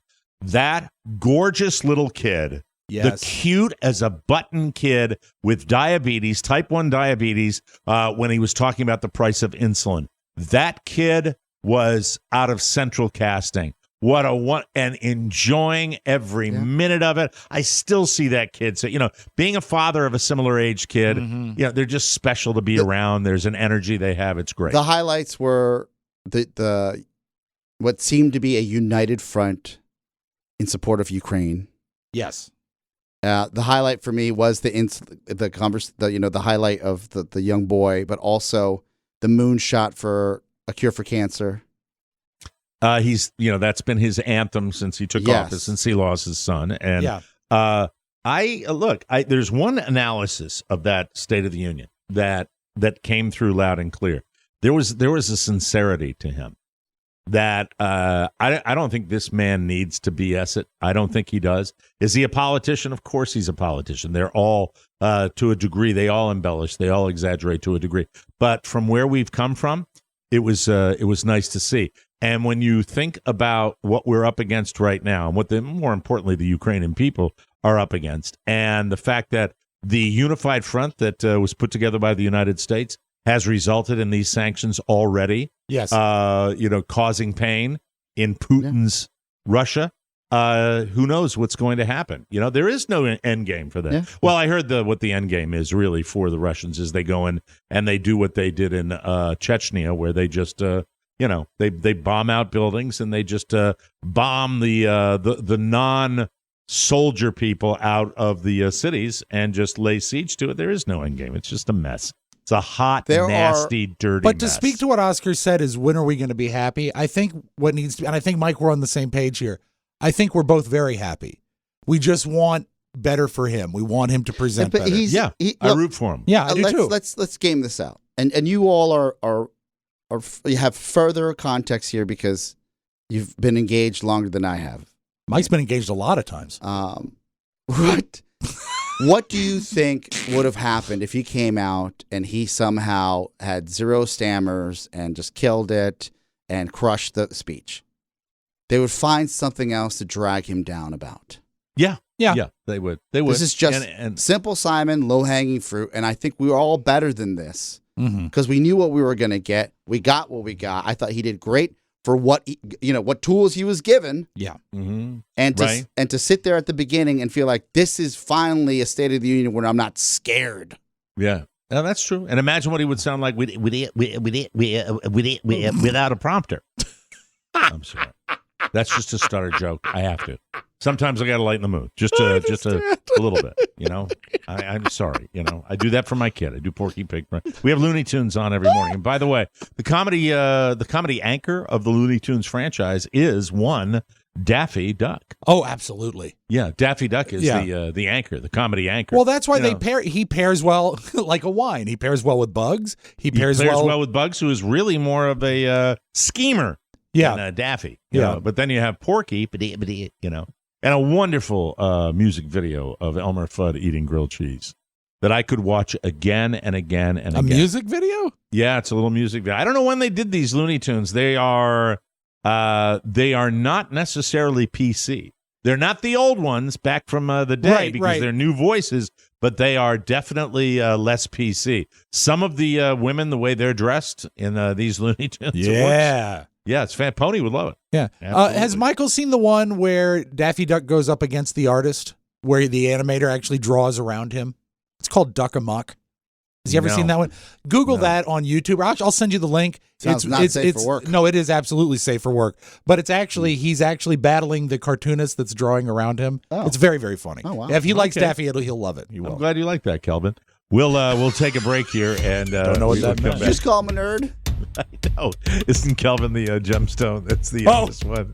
That gorgeous little kid, the cute as a button kid with diabetes, type 1 diabetes, when he was talking about the price of insulin. That kid was out of central casting. And enjoying every minute of it. I still see that kid. So, being a father of a similar age kid, they're just special to be around. There's an energy they have. It's great. The highlights were the what seemed to be a united front in support of Ukraine. Yes. The highlight for me was the highlight of the young boy, but also the moonshot for a cure for cancer. He's that's been his anthem since he took office, since he lost his son. And there's one analysis of that State of the Union that came through loud and clear. There was a sincerity to him. That I don't think this man needs to BS it. I don't think he does. Is he a politician? Of course he's a politician. They're all, to a degree, they all embellish. They all exaggerate to a degree. But from where we've come from, it was nice to see. And when you think about what we're up against right now, and what more importantly, the Ukrainian people are up against, and the fact that the unified front that was put together by the United States has resulted in these sanctions already. Yes. Causing pain in Putin's Russia. Who knows what's going to happen? There is no end game for that. Yeah. Well, I heard what the end game is really for the Russians is they go in and they do what they did in Chechnya, where they just they bomb out buildings and they just bomb the non-soldier people out of the cities and just lay siege to it. There is no end game. It's just a mess. It's a hot, nasty, dirty But to mess. speak to what Oscar said is, when are we going to be happy? I think what needs to be, and I think, Mike, we're on the same page here. I think we're both very happy. We just want better for him. We want him to present better. I root for him. Yeah, I do too. Let's game this out. And you all are you have further context here because you've been engaged longer than I have. Mike's been engaged a lot of times. What do you think would have happened if he came out and he somehow had zero stammers and just killed it and crushed the speech? They would find something else to drag him down about. Yeah, they would. This is just simple Simon, low-hanging fruit, and I think we were all better than this because we knew what we were going to get. We got what we got. I thought he did great for what tools he was given. Yeah. And to Right. and to sit there at the beginning and feel like this is finally a State of the Union where I'm not scared. Yeah. No, that's true. And imagine what he would sound like without a prompter. I'm sorry. That's just a stutter joke. I have to. Sometimes I got to lighten the mood, just a little bit. You know, I'm sorry. You know, I do that for my kid. I do Porky Pig. We have Looney Tunes on every morning. And by the way, the comedy anchor of the Looney Tunes franchise is one Daffy Duck. Oh, absolutely. Yeah, Daffy Duck is the anchor, the comedy anchor. Well, that's why he pairs well like a wine. He pairs well with Bugs. He pairs well with Bugs, who is really more of a schemer. Than Daffy. You know? But then you have Porky, you know, and a wonderful music video of Elmer Fudd eating grilled cheese that I could watch again and again and again. A music video? Yeah, it's a little music video. I don't know when they did these Looney Tunes. They are not necessarily PC. They're not the old ones back from the day because they're new voices, but they are definitely less PC. Some of the women, the way they're dressed in these Looney Tunes. Yeah. Yeah, it's fan. Pony would love it. Yeah. Has Michael seen the one where Daffy Duck goes up against the artist, where the animator actually draws around him? It's called Duck Amuck. Has he ever seen that one? Google that on YouTube. I'll send you the link. Sounds not safe for work. No, it is absolutely safe for work. But it's actually he's actually battling the cartoonist that's drawing around him. Oh. It's very, very funny. Oh, wow. If he likes Daffy, he'll love it. I'm glad you like that, Kelvin. We'll take a break here and don't know what that meant. Just call him a nerd. I know. Isn't Kelvin the gemstone? That's the youngest one.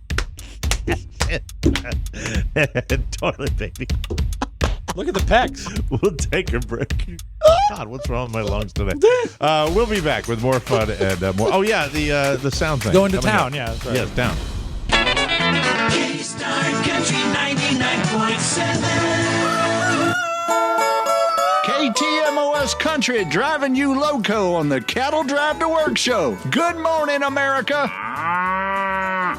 Totally, baby. Look at the pecs. We'll take a break. God, what's wrong with my lungs today? We'll be back with more fun and more. Oh yeah, the sound thing. Going to town, yeah, that's right. Yes, town. K-Star Country 99.7. KTMOS Country driving you loco on the Cattle Drive to Work show. Good morning, America.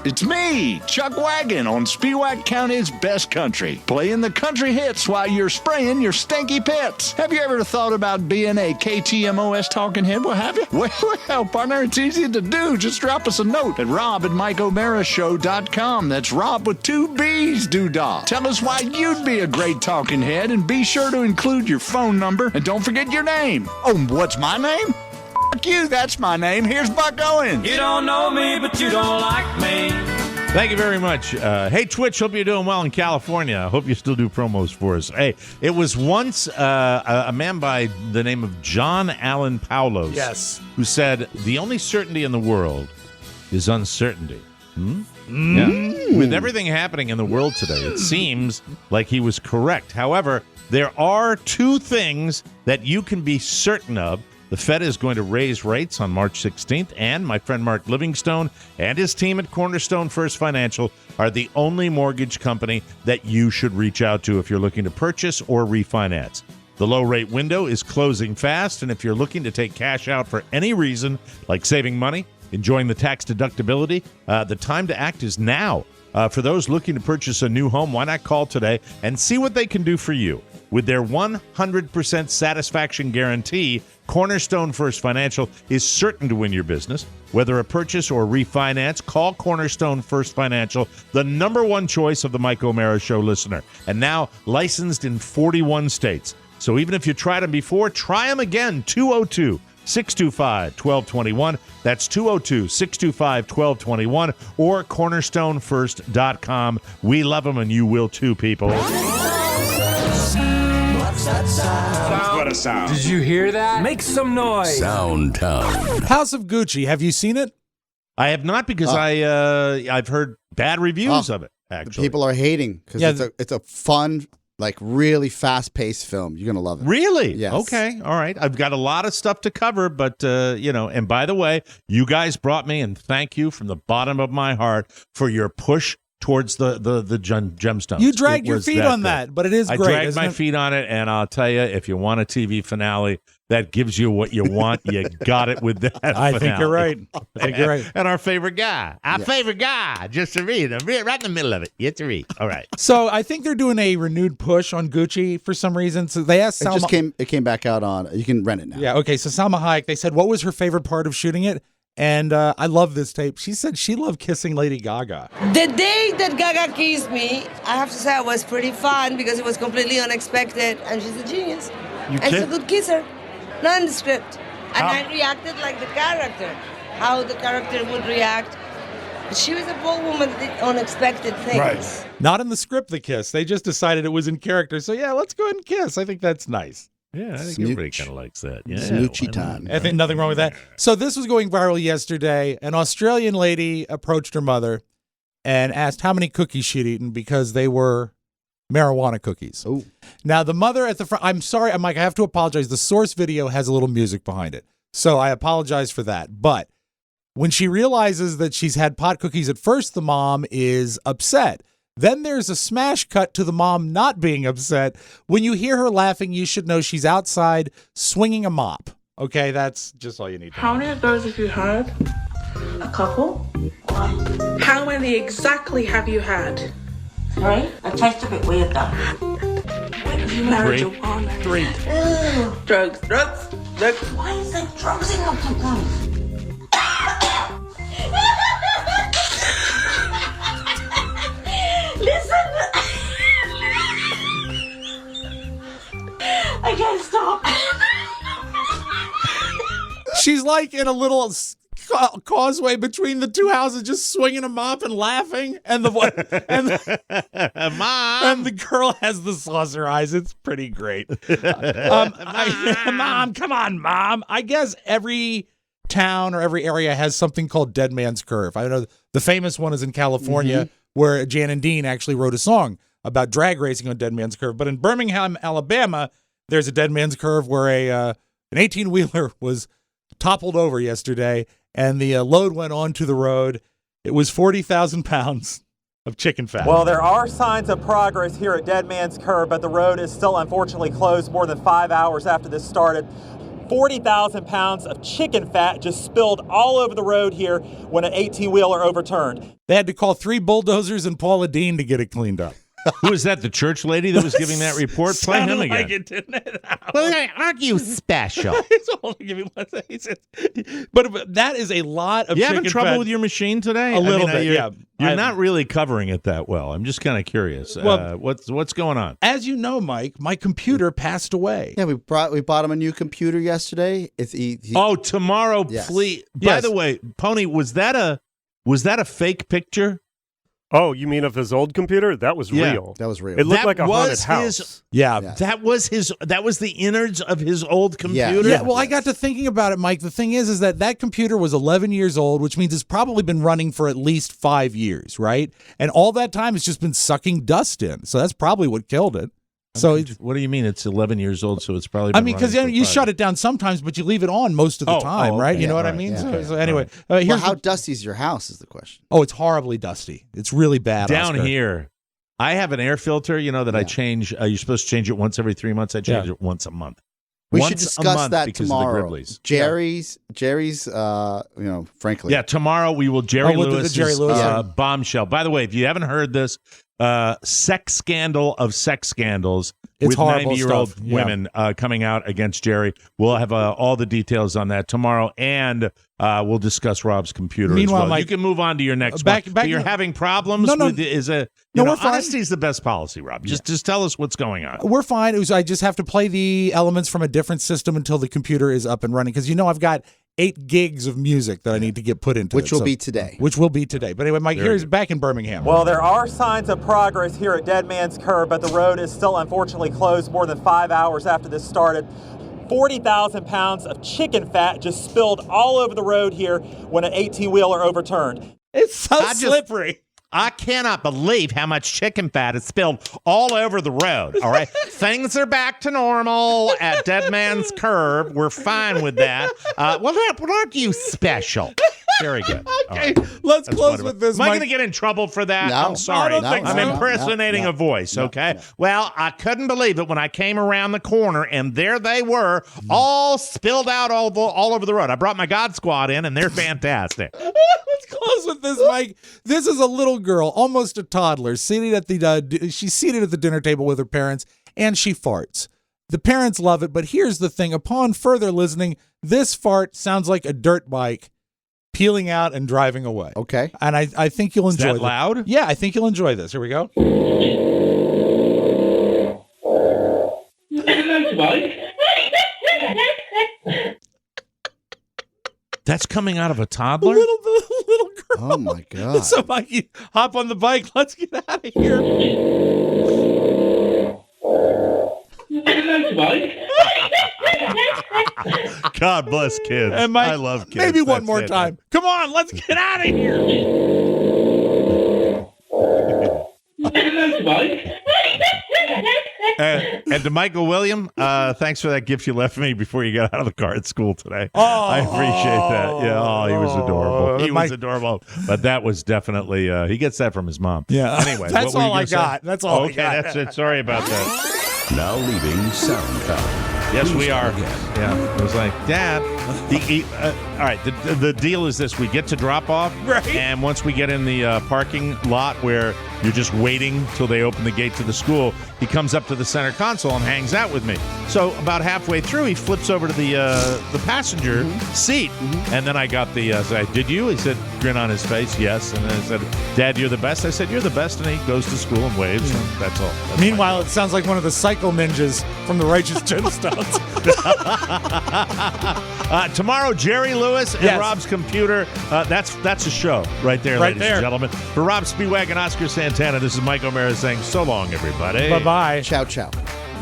It's me, Chuck Wagon, on Speewack County's best country, playing the country hits while you're spraying your stinky pets. Have you ever thought about being a KTMOS talking head? Well, have you? Well, partner, it's easy to do. Just drop us a note at rob@MikeO'MaraShow.com. That's Rob with 2 B's, doodah. Tell us why you'd be a great talking head, and be sure to include your phone number, and don't forget your name. Oh, what's my name? Fuck you, that's my name. Here's Buck Owens. You don't know me, but you don't like me. Thank you very much. Hey, Twitch, hope you're doing well in California. I hope you still do promos for us. Hey, it was once a man by the name of John Allen Paulos who said, the only certainty in the world is uncertainty. Yeah. With everything happening in the world today, it seems like he was correct. However, there are 2 things that you can be certain of. The Fed is going to raise rates on March 16th, and my friend Mark Livingstone and his team at Cornerstone First Financial are the only mortgage company that you should reach out to if you're looking to purchase or refinance. The low-rate window is closing fast, and if you're looking to take cash out for any reason, like saving money, enjoying the tax deductibility, the time to act is now. For those looking to purchase a new home, why not call today and see what they can do for you? With their 100% satisfaction guarantee, Cornerstone First Financial is certain to win your business. Whether a purchase or refinance, call Cornerstone First Financial, the #1 choice of the Mike O'Mara Show listener. And now licensed in 41 states. So even if you tried them before, try them again. 202-625-1221. That's 202-625-1221 or cornerstonefirst.com. We love them, and you will too, people. What's that sound? What a sound. Did you hear that? Make some noise. Sound Town. House of Gucci. Have you seen it? I have not because I've heard bad reviews of it, actually. People are hating because it's a fun, like really fast-paced film. You're going to love it. Really? Yes. Okay. All right. I've got a lot of stuff to cover, but, and by the way, you guys brought me, and thank you from the bottom of my heart for your push towards the gemstones. You dragged your feet on that, but it is great. I dragged my feet on it, and I'll tell you, if you want a TV finale that gives you what you want, you got it with that I think you're right. And our favorite guy. Just to read. I'm right in the middle of it. You have to read. All right. So I think they're doing a renewed push on Gucci for some reason. So they asked Salma. It came back out on, you can rent it now. Yeah, okay. So Salma Hayek, they said, what was her favorite part of shooting it? And I love this tape. She said she loved kissing Lady Gaga. The day that Gaga kissed me, I have to say it was pretty fun because it was completely unexpected, and she's a genius. And she's a good kisser, not in the script. And I reacted like the character, how the character would react. But she was a bold woman that did unexpected things. Right. Not in the script, the kiss. They just decided it was in character. So, yeah, let's go ahead and kiss. I think that's nice. Yeah, I think everybody kind of likes that. Yeah, Smoochy time. I think nothing wrong with that. So this was going viral yesterday. An Australian lady approached her mother and asked how many cookies she'd eaten because they were marijuana cookies. Oh. Now, the mother at the front, I'm sorry, I'm like, I have to apologize. The source video has a little music behind it. So I apologize for that. But when she realizes that she's had pot cookies at first, the mom is upset. Then there's a smash cut to the mom not being upset. When you hear her laughing, you should know she's outside swinging a mop. Okay, that's just all you need to know. How many of those have you had? A couple. How many exactly have you had? Right? It tastes a bit weird though. When have you marijuana? 3. Ew. Drugs. Why is there drugs in octopus? Listen. I can't stop. She's like in a little causeway between the two houses, just swinging a mop and laughing. And the Mom, and the girl has the saucer eyes. It's pretty great. Mom, come on, Mom. I guess every town or every area has something called Dead Man's Curve. I know the famous one is in California, where Jan and Dean actually wrote a song about drag racing on Dead Man's Curve. But in Birmingham, Alabama, there's a Dead Man's Curve where an 18-wheeler was toppled over yesterday, and the load went onto the road. It was 40,000 pounds of chicken fat. Well, there are signs of progress here at Dead Man's Curve, but the road is still unfortunately closed more than 5 hours after this started. 40,000 pounds of chicken fat just spilled all over the road here when an 18-wheeler overturned. They had to call 3 bulldozers and Paula Dean to get it cleaned up. Who was that? The church lady that was giving that report? Play him again. Like it, didn't it? Well, aren't you special? But that is a lot of You chicken having trouble fat. with your machine today? A little bit, yeah. You're not really covering it that well. I'm just kind of curious. Well, what's going on? As you know, Mike, my computer passed away. Yeah, we bought him a new computer yesterday. Tomorrow, Yes. please. Yes. By the way, Pony, was that a fake picture? Oh, you mean of his old computer? That was real. That was real. It looked That like a haunted was house. That was the innards of his old computer. Yeah, well, I got to thinking about it, Mike. The thing is that computer was 11 years old, which means it's probably been running for at least 5 years, right? And all that time it's just been sucking dust in. So that's probably what killed it. So what do you mean? It's 11 years old, so it's probably. I mean, because you shut it down sometimes, but you leave it on most of the time, okay. right? You know what I Right. mean? Yeah. So anyway, Well, how dusty is your house is the question. Oh, it's horribly dusty. It's really bad. Down Oscar. here, I have an air filter, that I change. You're supposed to change it once every 3 months. I change it once a month. We Once should a discuss month that because tomorrow. Of the Gribblies. Jerry's, frankly. Yeah, tomorrow we will Jerry we'll do the Lewis' Jerry Lewis bombshell. By the way, if you haven't heard this, sex scandal of sex scandals It's with horrible 90-year-old stuff. Yeah. women coming out against Jerry. We'll have all the details on that tomorrow, and we'll discuss Rob's computer Meanwhile, as well. Mike, you can move on to your next back- one. back- But you're having problems No, with we're fine. Honesty is the best policy, Rob. Just tell us what's going on. We're fine. I just have to play the elements from a different system until the computer is up and running. Because I've got 8 gigs of music that I need to get put into Which it. will be today. Which will be today. But anyway, Mike, Very here's good. back in Birmingham. Well, there are signs of progress here at Dead Man's Curve, but the road is still unfortunately closed more than 5 hours after this started. 40,000 pounds of chicken fat just spilled all over the road here when an 18-wheeler overturned. It's so slippery. I cannot believe how much chicken fat is spilled all over the road. All right. Things are back to normal at Dead Man's Curve. We're fine with that. Aren't you special? Very good. Okay, All right. let's That's close wonderful. with this. Am I Mike. going to get in trouble for that? No. I'm sorry. I don't think I'm so. impersonating a voice, okay? Well, I couldn't believe it when I came around the corner and there they were, all spilled out all over the road. I brought my God Squad in and they're fantastic. Let's close with this, Mike. This is a little girl, almost a toddler, seated at she's seated at the dinner table with her parents, and she farts. The parents love it, but here's the thing. Upon further listening, this fart sounds like a dirt bike peeling out and driving away. Okay. And I think you'll enjoy that loud? Yeah, I think you'll enjoy this. Here we go. That's coming out of a toddler? Little girl. Oh, my God. So, Mikey, hop on the bike. Let's get out of here. God bless kids. And Mike, I love kids. Maybe one That's more it. time. Come on, let's get out of here. And to Michael William, thanks for that gift you left me before you got out of the car at school today. Oh, I appreciate that. Yeah, he was adorable. He was adorable. But that was definitely, he gets that from his mom. Yeah. Anyway, that's what were you all I gonna say? got. That's all I Okay, got. that's it. Sorry about that. Now leaving SoundCloud. Yes, Please we are. come again. Yeah. It was like, Dad. All right. The deal is this: we get to drop off, Right. and once we get in the parking lot where you're just waiting till they open the gate to the school, he comes up to the center console and hangs out with me. So about halfway through, he flips over to the passenger seat, and then I got the. Said, did you? He said, grin on his face, yes. And then I said, Dad, you're the best. I said, you're the best, and he goes to school and waves. And that's all. That's Meanwhile, it sounds like one of the cycle ninjas from the Righteous Gemstones. Tomorrow, Jerry Lewis and Yes. Rob's computer. That's a show right there, Right ladies there. and gentlemen. For Rob Spiewak and Oscar Santana, this is Mike O'Mara saying so long, everybody. Bye-bye. Ciao, ciao.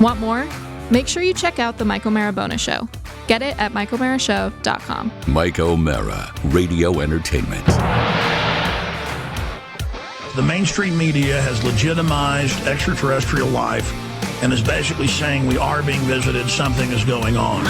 Want more? Make sure you check out the Mike O'Mara Bonus Show. Get it at MikeO'MaraShow.com. Mike O'Mara, Radio Entertainment. The mainstream media has legitimized extraterrestrial life and is basically saying we are being visited, something is going on.